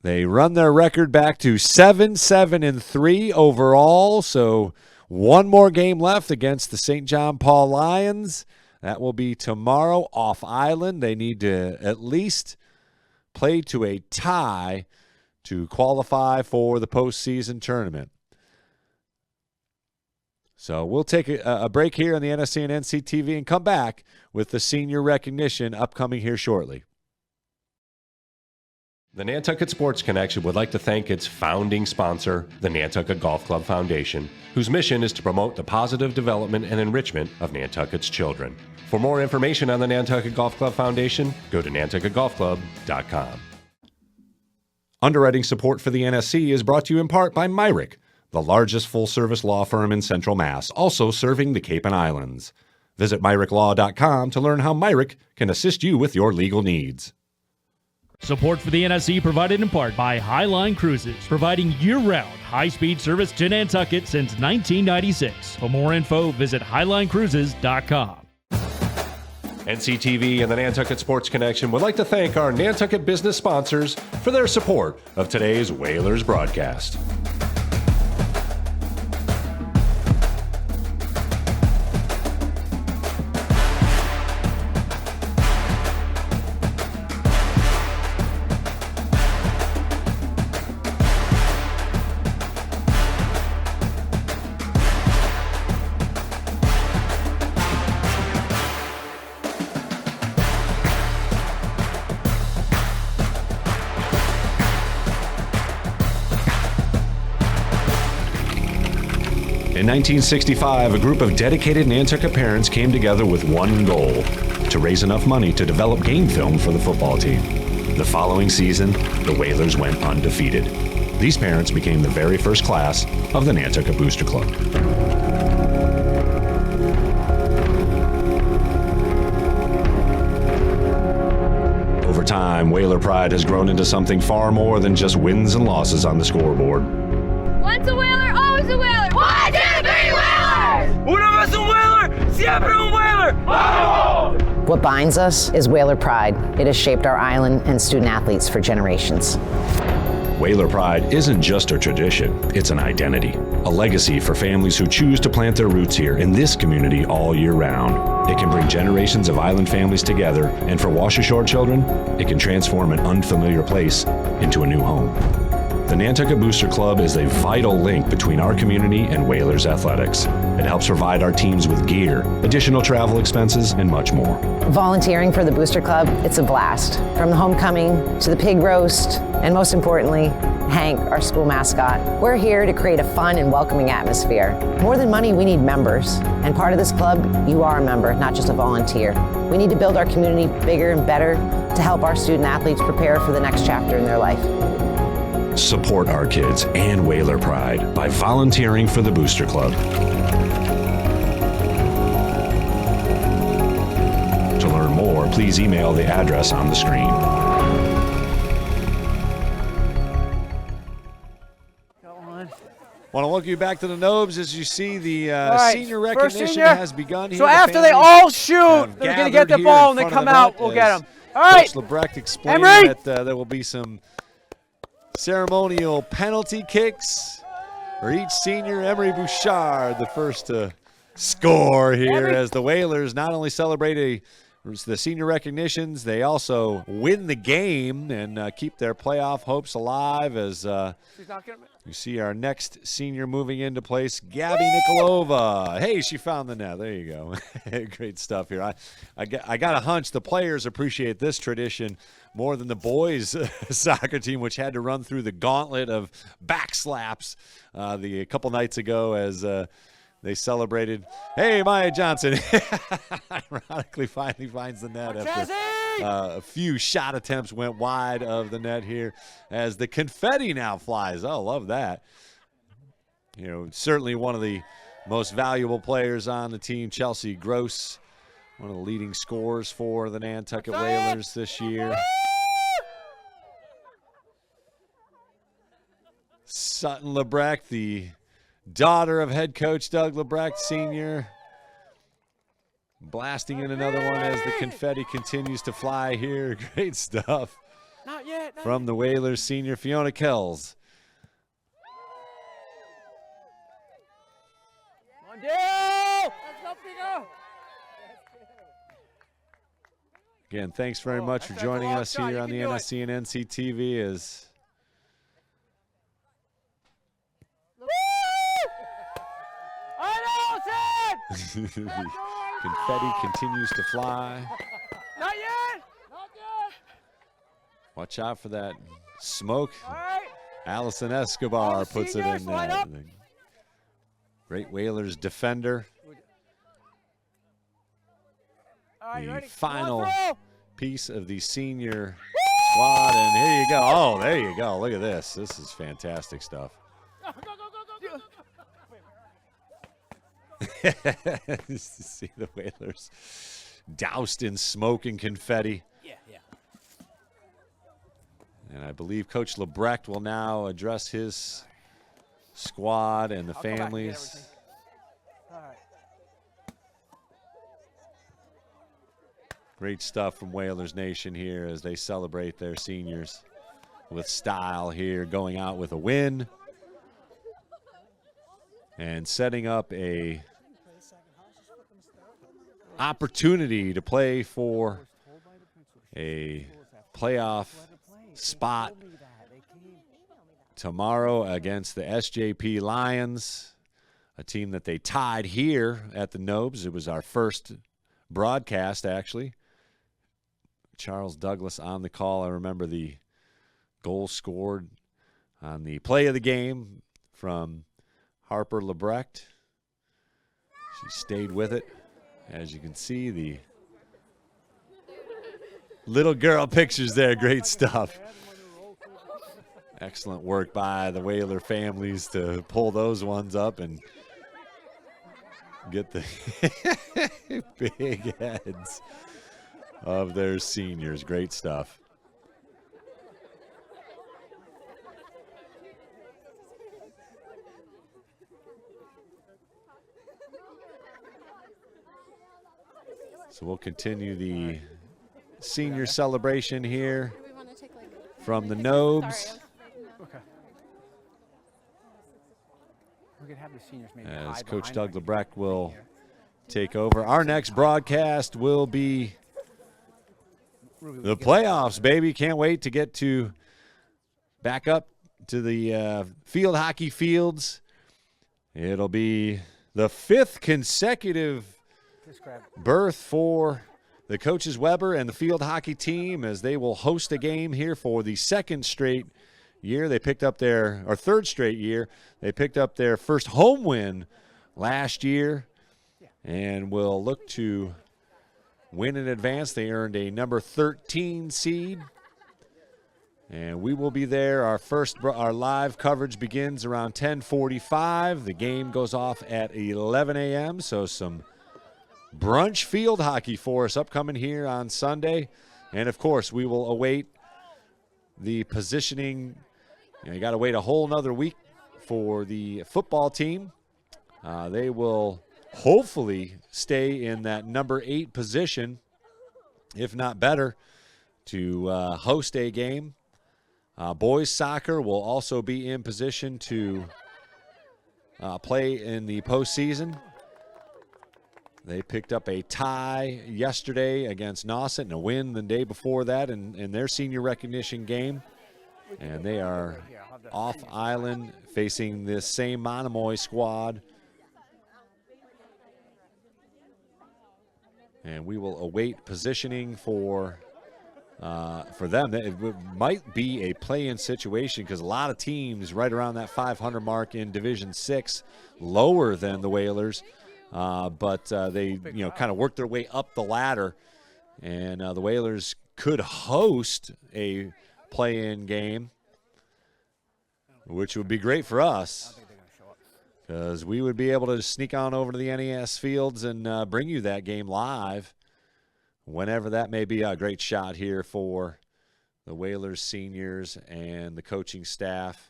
they run their record back to 7-7-3 overall. So one more game left against the St. John Paul Lions. That will be tomorrow off island. They need to at least play to a tie to qualify for the postseason tournament. So we'll take a break here on the NSC and NCTV and come back with the senior recognition upcoming here shortly. The Nantucket Sports Connection would like to thank its founding sponsor, the Nantucket Golf Club Foundation, whose mission is to promote the positive development and enrichment of Nantucket's children. For more information on the Nantucket Golf Club Foundation, go to nantucketgolfclub.com. Underwriting support for the NSC is brought to you in part by Myrick, the largest full-service law firm in Central Mass, also serving the Cape and Islands. Visit myricklaw.com to learn how Myrick can assist you with your legal needs. Support for the NSC provided in part by Highline Cruises, providing year-round high-speed service to Nantucket since 1996. For more info, visit highlinecruises.com. NCTV and the Nantucket Sports Connection would like to thank our Nantucket business sponsors for their support of today's Whalers broadcast. In 1965, a group of dedicated Nantucket parents came together with one goal: to raise enough money to develop game film for the football team. The following season, the Whalers went undefeated. These parents became the very first class of the Nantucket Booster Club. Over time, Whaler Pride has grown into something far more than just wins and losses on the scoreboard. Once a whaler, always a whaler. 1, 2, 3 whalers! Una vez un whaler, siempre un whaler. Vamos! What binds us is Whaler Pride. It has shaped our island and student athletes for generations. Whaler Pride isn't just a tradition, it's an identity, a legacy for families who choose to plant their roots here in this community all year round. It can bring generations of island families together, and for Wash Ashore children, it can transform an unfamiliar place into a new home. The Nantucket Booster Club is a vital link between our community and Whalers athletics. It helps provide our teams with gear, additional travel expenses, and much more. Volunteering for the Booster Club, it's a blast. From the homecoming to the pig roast, and most importantly, Hank, our school mascot. We're here to create a fun and welcoming atmosphere. More than money, we need members. And part of this club, you are a member, not just a volunteer. We need to build our community bigger and better to help our student athletes prepare for the next chapter in their life. Support our kids and Whaler Pride by volunteering for the Booster Club. To learn more, please email the address on the screen. Want to welcome you back to the Nobes as you see the right, senior first recognition senior. has begun here. So The after they families all shoot, have they're going to gathered get the here ball in and they front come of the out. net We'll as get them. All right. Coach Lebrecht explaining Emery. that there will be some ceremonial penalty kicks for each senior. Emery Bouchard, the first to score here as the Whalers not only celebrate the senior recognitions, they also win the game and keep their playoff hopes alive as you see our next senior moving into place, Gabby Nikolova. Hey, she found the net. There you go. Great stuff here. I got a hunch the players appreciate this tradition more than the boys soccer team, which had to run through the gauntlet of back slaps a couple nights ago as they celebrated. Hey, Maya Johnson, ironically, finally finds the net after a few shot attempts went wide of the net here as the confetti now flies. Oh, love that. You know, certainly one of the most valuable players on the team, Chelsea Gross, one of the leading scorers for the Nantucket Whalers this year. Sutton Lebrecht, the daughter of head coach Doug Lebrecht Sr., blasting in another one as the confetti continues to fly here. Great stuff from the Whalers senior Fiona Kells. Again, thanks very much for joining us here on the NSC and NCTV as the confetti continues to fly. Not yet. Watch out for that smoke. Allison Escobar puts it in there. The great Whalers defender. The final piece of the senior squad. And here you go. Oh, there you go. Look at this. This is fantastic stuff. Just to see the Whalers doused in smoke and confetti. Yeah. And I believe Coach Lebrecht will now address his squad and the families. Great stuff from Whalers Nation here as they celebrate their seniors with style here, going out with a win and setting up a opportunity to play for a playoff spot tomorrow against the SJP Lions, a team that they tied here at the Nobes. It was our first broadcast, actually. Charles Douglas on the call. I remember the goal scored on the play of the game from Harper Lebrecht. She stayed with it. As you can see, the little girl pictures there, great stuff. Excellent work by the Whaler families to pull those ones up and get the big heads of their seniors. Great stuff. So we'll continue the senior celebration here from the Nobes. We could have the seniors maybe As Coach Doug Lebrecht will take over. Our next broadcast will be the playoffs, baby. Can't wait to get to back up to the field hockey fields. It'll be the 5th consecutive berth for the Coaches Weber and the field hockey team as they will host a game here for the 2nd straight year. They picked up their, or 3rd straight year. They picked up their first home win last year and will look to win in advance. They earned a number 13 seed. And we will be there. Our live coverage begins around 10:45. The game goes off at 11 a.m. So some brunch field hockey for us upcoming here on Sunday. And of course, we will await the positioning. You got to wait a whole nother week for the football team. They will hopefully stay in that number 8 position, if not better, to host a game. Boys soccer will also be in position to play in the postseason. They picked up a tie yesterday against Nauset and a win the day before that in their senior recognition game. And they are off island facing this same Monomoy squad. And we will await positioning for them. It might be a play-in situation because a lot of teams right around that 500 mark in Division 6, lower than the Whalers. But they, kind of worked their way up the ladder, and the Whalers could host a play-in game, which would be great for us because we would be able to sneak on over to the NES fields and bring you that game live whenever that may be. A great shot here for the Whalers seniors and the coaching staff.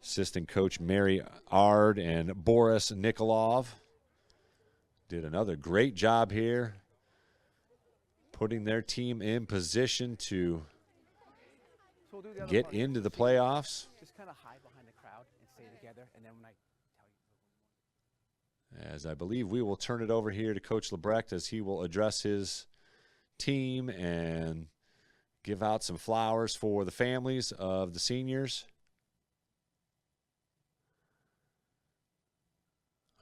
Assistant coach Mary Ard and Boris Nikolov did another great job here, putting their team in position to get into the playoffs. Just kind of hide behind the crowd and stay together, and then when I tell you. As I believe we will turn it over here to Coach Lebrecht as he will address his team and give out some flowers for the families of the seniors.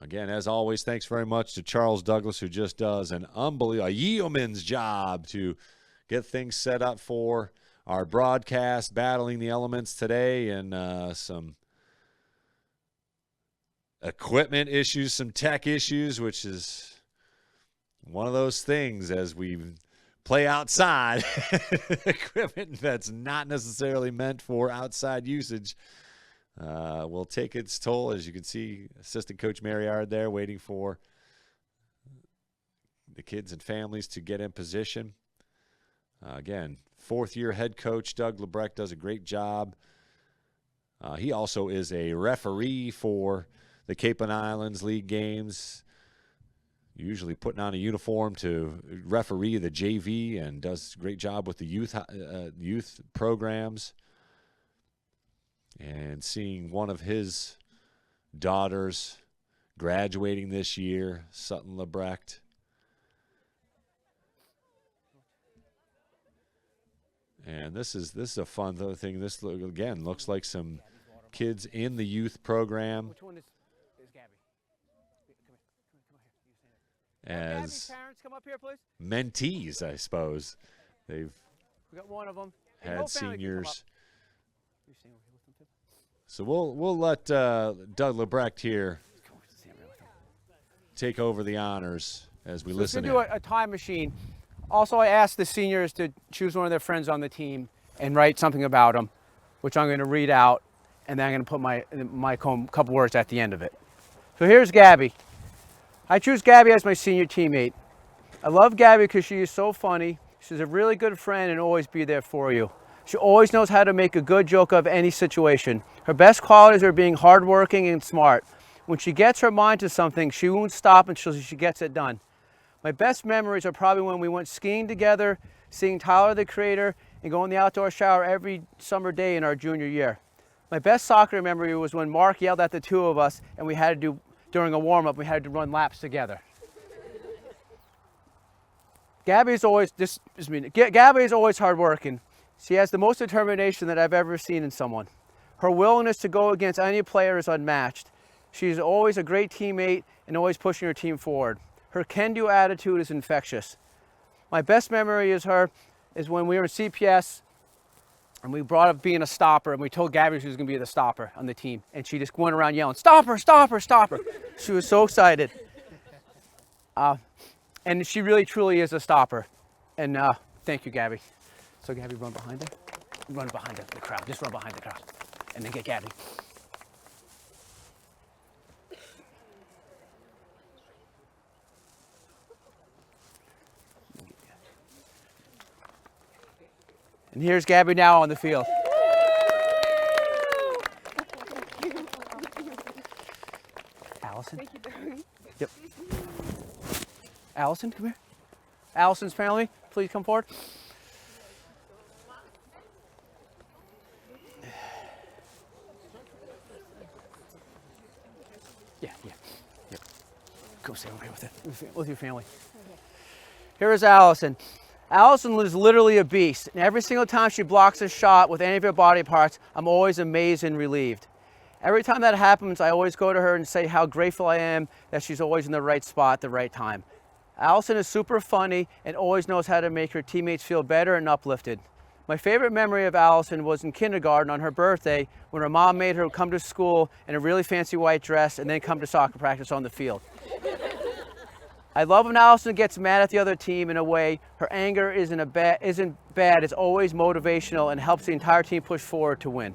Again, as always, thanks very much to Charles Douglas, who just does an unbelievable, a yeoman's job to get things set up for our broadcast, battling the elements today, and some equipment issues, some tech issues, which is one of those things as we play outside. Equipment that's not necessarily meant for outside usage will take its toll. As you can see, Assistant Coach Mariard there waiting for the kids and families to get in position. Again, 4th-year head coach Doug Lebrecht does a great job. He also is a referee for the Cape and Islands League games, usually putting on a uniform to referee the JV, and does a great job with the youth programs. And seeing one of his daughters graduating this year, Sutton Lebrecht. And this is a fun thing. This, again, looks like some kids in the youth program. Which one is Gabby? As Gabby's parents, come up here, please. mentees, I suppose. They've We got one of them. had seniors. You're staying over here with them too? So we'll let Doug Lebrecht here take over the honors as we listen Let's in. do a time machine. Also, I asked the seniors to choose one of their friends on the team and write something about them. which I'm going to read out, and then I'm going to put my couple words at the end of it. So here's Gabby. I choose Gabby as my senior teammate. I love Gabby because she is so funny. She's a really good friend and always be there for you. She always knows how to make a good joke of any situation. Her best qualities are being hardworking and smart. When she gets her mind to something, she won't stop until she gets it done. My best memories are probably when we went skiing together, seeing Tyler the Creator, and going in the outdoor shower every summer day in our junior year. My best soccer memory was when Mark yelled at the two of us and we had to do, during a warm-up, we had to run laps together. Gabby is always hardworking. She has the most determination that I've ever seen in someone. Her willingness to go against any player is unmatched. She's always a great teammate and always pushing her team forward. Her can-do attitude is infectious. My best memory is when we were in CPS and we brought up being a stopper, and we told Gabby she was going to be the stopper on the team, and she just went around yelling, "Stopper, stopper, stopper." She was so excited. And she really, truly is a stopper. And thank you, Gabby. So Gabby, run behind her. Run behind the crowd. Just run behind the crowd. And then get Gabby. And here's Gabby now on the field. Allison? Yep. Allison, come here. Allison's family, please come forward. Yeah. Go stay over here with your family. Here is Allison. Allison is literally a beast, and every single time she blocks a shot with any of her body parts, I'm always amazed and relieved. Every time that happens, I always go to her and say how grateful I am that she's always in the right spot at the right time. Allison is super funny and always knows how to make her teammates feel better and uplifted. My favorite memory of Allison was in kindergarten on her birthday when her mom made her come to school in a really fancy white dress and then come to soccer practice on the field. I love when Allison gets mad at the other team in a way. Her anger isn't bad, it's always motivational and helps the entire team push forward to win.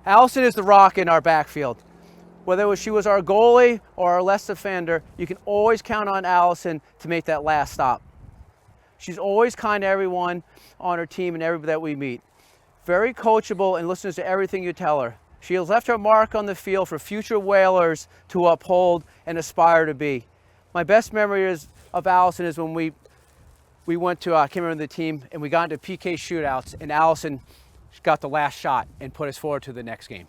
Allison is the rock in our backfield. Whether she was our goalie or our left defender, you can always count on Allison to make that last stop. She's always kind to everyone on her team and everybody that we meet. Very coachable and listens to everything you tell her. She has left her mark on the field for future Whalers to uphold and aspire to be. My best memory of Allison is when we went to, I can't remember the team, and we got into PK shootouts, and Allison got the last shot and put us forward to the next game.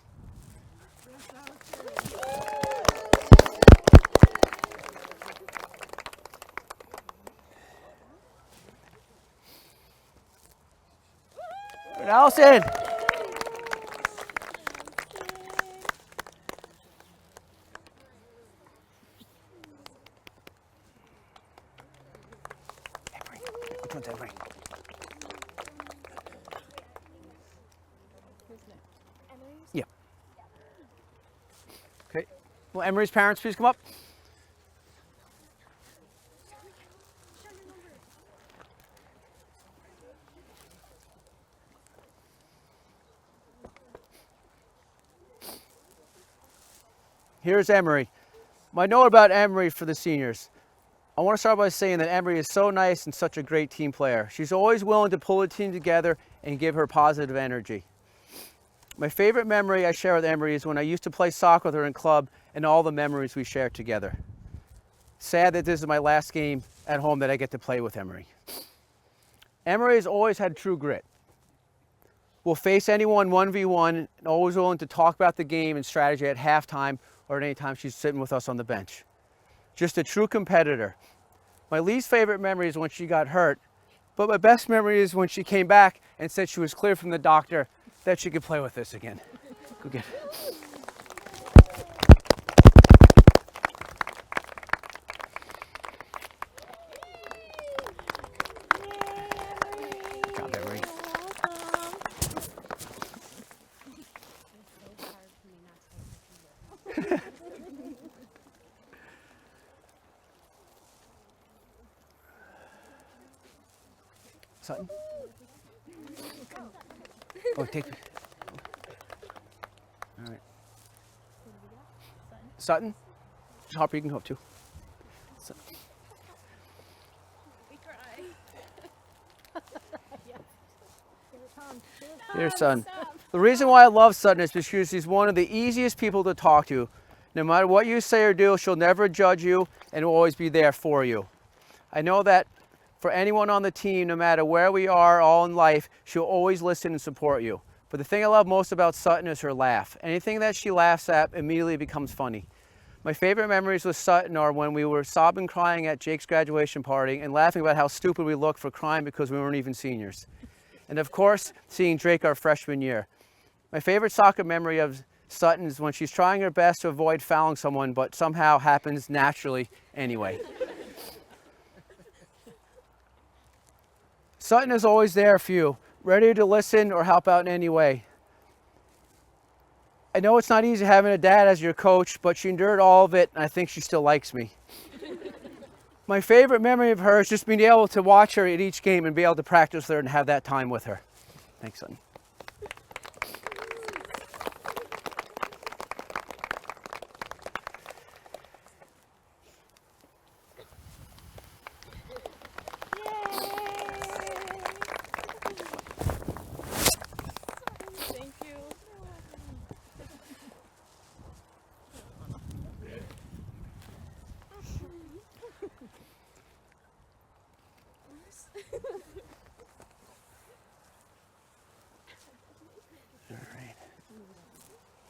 And Allison! Yeah. Okay. Will Emery's parents please come up? Here's Emery. My note about Emery for the seniors. I want to start by saying that Emery is so nice and such a great team player. She's always willing to pull a team together and give her positive energy. My favorite memory I share with Emery is when I used to play soccer with her in club and all the memories we shared together. Sad that this is my last game at home that I get to play with Emery. Emery has always had true grit. We'll face anyone 1v1 and always willing to talk about the game and strategy at halftime or at any time she's sitting with us on the bench. Just a true competitor. My least favorite memory is when she got hurt, but my best memory is when she came back and said she was cleared from the doctor that she could play with us again. Go get it. Good job, Emery. Sutton? Oh, take me. All right. Sutton? Hopper, you can go up too. Here's Sutton. The reason why I love Sutton is because she's one of the easiest people to talk to. No matter what you say or do, she'll never judge you and will always be there for you. I know that for anyone on the team, no matter where we are all in life, she'll always listen and support you. But the thing I love most about Sutton is her laugh. Anything that she laughs at immediately becomes funny. My favorite memories with Sutton are when we were sobbing crying at Jake's graduation party and laughing about how stupid we looked for crying because we weren't even seniors. And of course, seeing Drake our freshman year. My favorite soccer memory of Sutton is when she's trying her best to avoid fouling someone, but somehow happens naturally anyway. Sutton is always there for you, ready to listen or help out in any way. I know it's not easy having a dad as your coach, but she endured all of it, and I think she still likes me. My favorite memory of her is just being able to watch her at each game and be able to practice with her and have that time with her. Thanks, Sutton.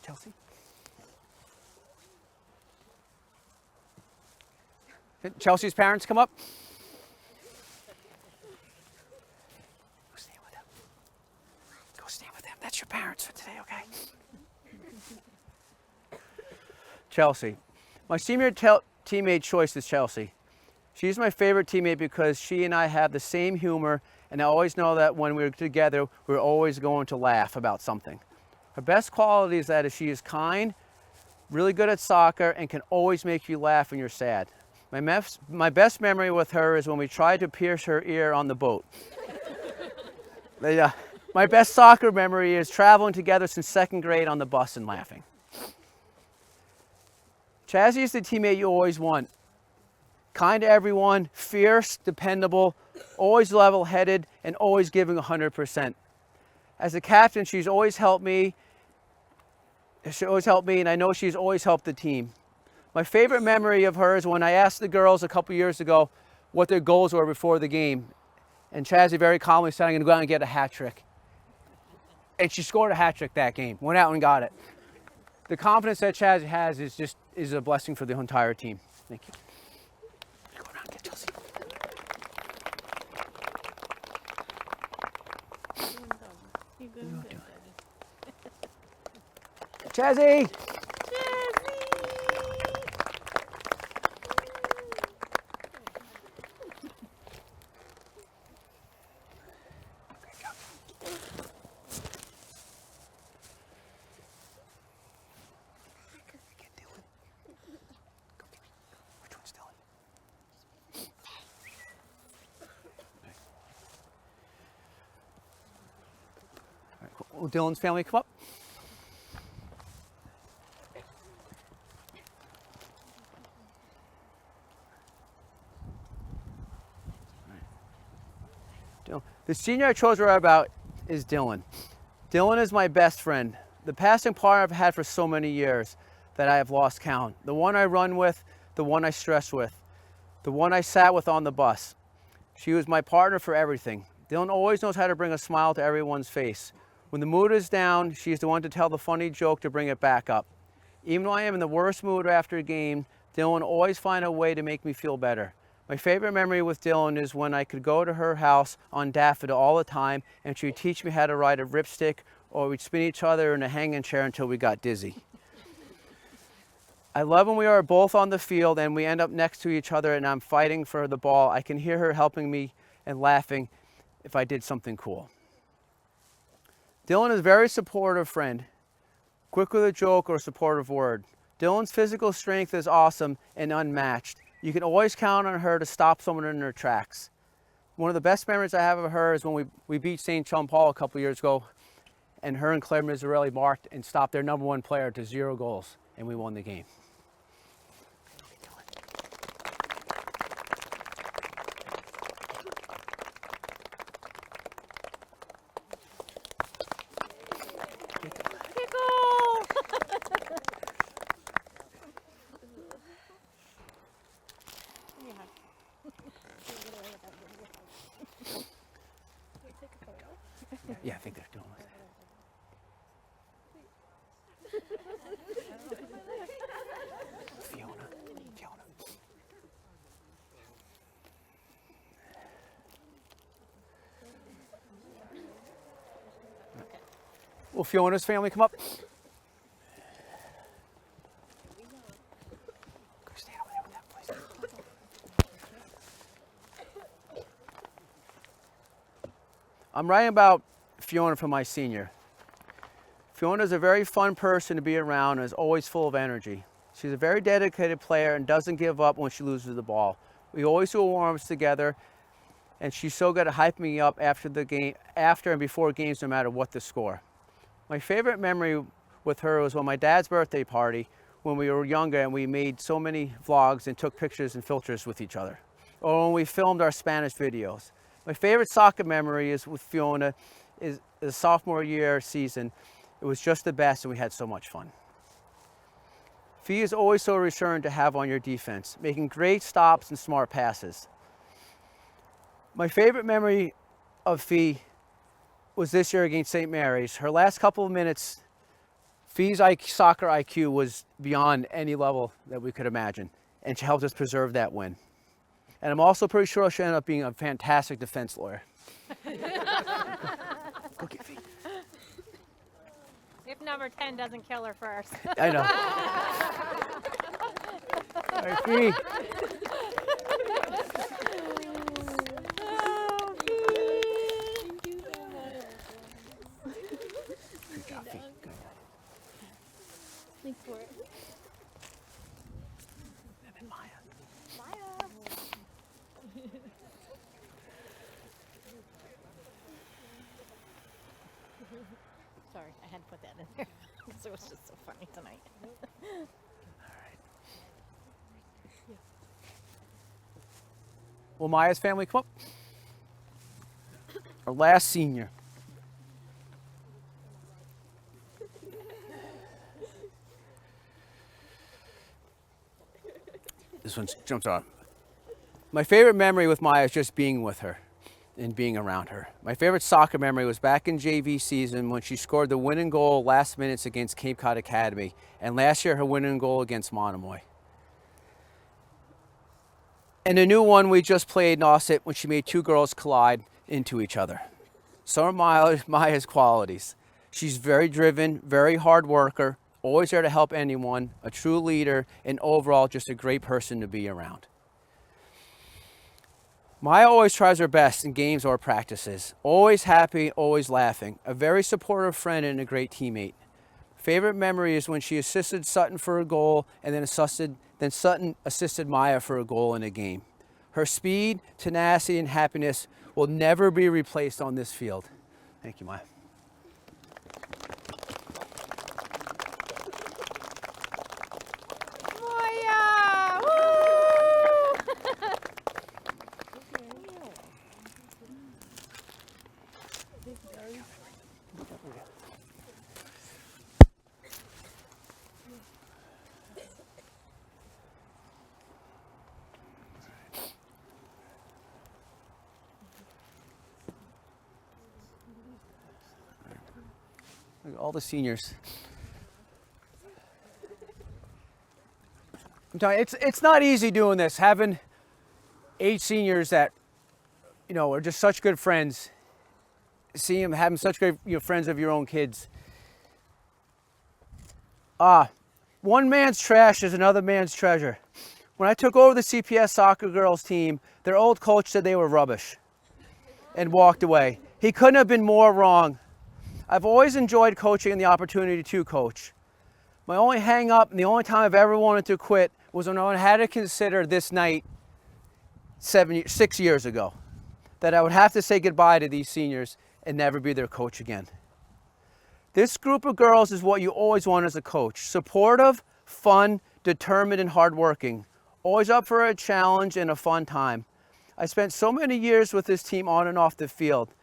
Chelsea? Can Chelsea's parents come up? Go stand with them. Go stand with them. That's your parents for today, okay? Chelsea. My senior teammate choice is Chelsea. She's my favorite teammate because she and I have the same humor, and I always know that when we're together, we're always going to laugh about something. Her best quality is that she is kind, really good at soccer, and can always make you laugh when you're sad. My best memory with her is when we tried to pierce her ear on the boat. My best soccer memory is traveling together since second grade on the bus and laughing. Chazzy is the teammate you always want. Kind to everyone, fierce, dependable, always level-headed, and always giving 100%. As a captain, she's always helped me. And I know she's always helped the team. My favorite memory of her is when I asked the girls a couple years ago what their goals were before the game. And Chazzy very calmly said, I'm going to go out and get a hat trick. And she scored a hat trick that game, went out and got it. The confidence that Chazzy has is a blessing for the entire team. Thank you. Go around, get Chelsea. Chazzy! Will Dylan's family come up? The senior I chose to write about is Dylan. Dylan is my best friend, the passing partner I've had for so many years that I have lost count. The one I run with, the one I stress with, the one I sat with on the bus. She was my partner for everything. Dylan always knows how to bring a smile to everyone's face. When the mood is down, she's the one to tell the funny joke to bring it back up. Even though I am in the worst mood after a game, Dylan always finds a way to make me feel better. My favorite memory with Dylan is when I could go to her house on Daffodil all the time and she would teach me how to ride a ripstick, or we'd spin each other in a hanging chair until we got dizzy. I love when we are both on the field and we end up next to each other and I'm fighting for the ball. I can hear her helping me and laughing if I did something cool. Dylan is a very supportive friend, quick with a joke or a supportive word. Dylan's physical strength is awesome and unmatched. You can always count on her to stop someone in their tracks. One of the best memories I have of her is when we beat St. John Paul a couple years ago, and her and Claire Mizzarelli marked and stopped their number 1 player to 0 goals, and we won the game. Yeah, I think they're doing it. Fiona. Will Fiona's family come up? Stand over there with that, please. I'm writing about Fiona for my senior. Fiona's a very fun person to be around and is always full of energy. She's a very dedicated player and doesn't give up when she loses the ball. We always do warm-ups together, and she's so good at hyping me up after and before games, no matter what the score. My favorite memory with her was when my dad's birthday party when we were younger and we made so many vlogs and took pictures and filters with each other. Or when we filmed our Spanish videos. My favorite soccer memory is with Fiona is the sophomore year season. It was just the best and we had so much fun. Fee is always so reassuring to have on your defense, making great stops and smart passes. My favorite memory of Fee was this year against St. Mary's. Her last couple of minutes, Fee's soccer IQ was beyond any level that we could imagine, and she helped us preserve that win. And I'm also pretty sure she'll end up being a fantastic defense lawyer. Go get Fee. If number 10 doesn't kill her first. I know. All right, Fee. Good job, Fee. Good. Thanks for it. And then Maya. Sorry, I had to put that in there. It was just so funny tonight. Will Maya's family come up? Our last senior. This one jumps on. My favorite memory with Maya is just being with her and being around her. My favorite soccer memory was back in JV season when she scored the winning goal last minutes against Cape Cod Academy, and last year her winning goal against Monomoy. And the new one we just played in Sept when she made 2 girls collide into each other. Some of Maya's qualities. She's very driven, very hard worker, always there to help anyone, a true leader, and overall just a great person to be around. Maya always tries her best in games or practices. Always happy, always laughing. A very supportive friend and a great teammate. Favorite memory is when she assisted Sutton for a goal and then Sutton assisted Maya for a goal in a game. Her speed, tenacity, and happiness will never be replaced on this field. Thank you, Maya. Moya! Woo! Look at all the seniors. I'm telling you, it's not easy doing this, having 8 seniors that, you know, are just such good friends. Seeing them having such great, you know, friends of your own kids. One man's trash is another man's treasure. When I took over the CPS soccer girls team, their old coach said they were rubbish and walked away. He couldn't have been more wrong. I've always enjoyed coaching and the opportunity to coach. My only hang up and the only time I've ever wanted to quit was when I had to consider this night 6 years ago, that I would have to say goodbye to these seniors and never be their coach again. This group of girls is what you always want as a coach. Supportive, fun, determined, and hardworking. Always up for a challenge and a fun time. I spent so many years with this team on and off the field.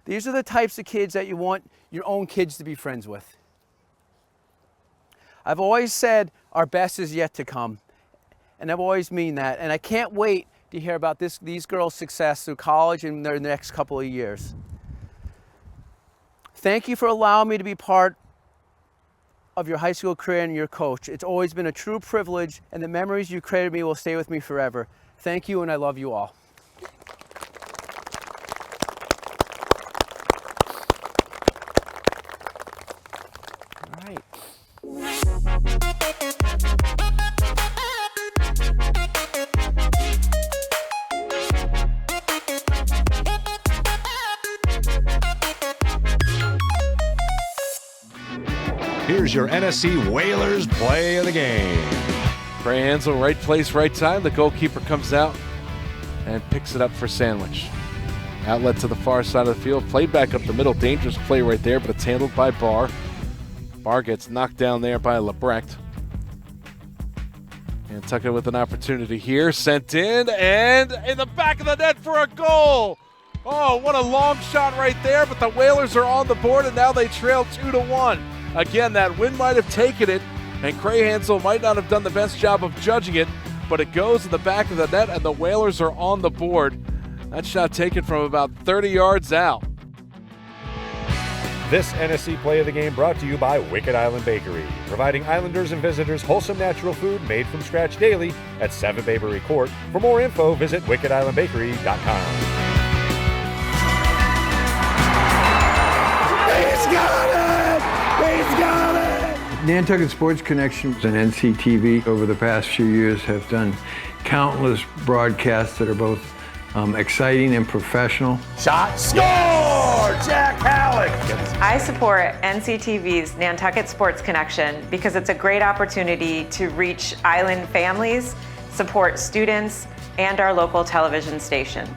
These are the types of kids that you want your own kids to be friends with. I've always said our best is yet to come, and I've always mean that. And I can't wait to hear about these girls' success through college and their next couple of years. Thank you for allowing me to be part of your high school career and your coach. It's always been a true privilege, and the memories you created me will stay with me forever. Thank you, and I love you all. All right. Here's your NSC Whalers play of the game. Gray Hansel, right place, right time. The goalkeeper comes out and picks it up for Sandwich. Outlet to the far side of the field. Played back up the middle. Dangerous play right there, but it's handled by Barr. Barr gets knocked down there by Lebrecht. Nantucket with an opportunity here. Sent in, and in the back of the net for a goal. Oh, what a long shot right there, but the Whalers are on the board, and now they trail 2-1. Again, that wind might have taken it, and Gray Hansel might not have done the best job of judging it, but it goes in the back of the net, and the Whalers are on the board. That shot taken from about 30 yards out. This NSC play of the game brought to you by Wicked Island Bakery, providing Islanders and visitors wholesome natural food made from scratch daily at 7 Bayberry Court. For more info, visit wickedislandbakery.com. He's got it! He's got it! Nantucket Sports Connection and NCTV over the past few years have done countless broadcasts that are both exciting and professional. Shot, score! Jack Halleck! I support NCTV's Nantucket Sports Connection because it's a great opportunity to reach island families, support students, and our local television station.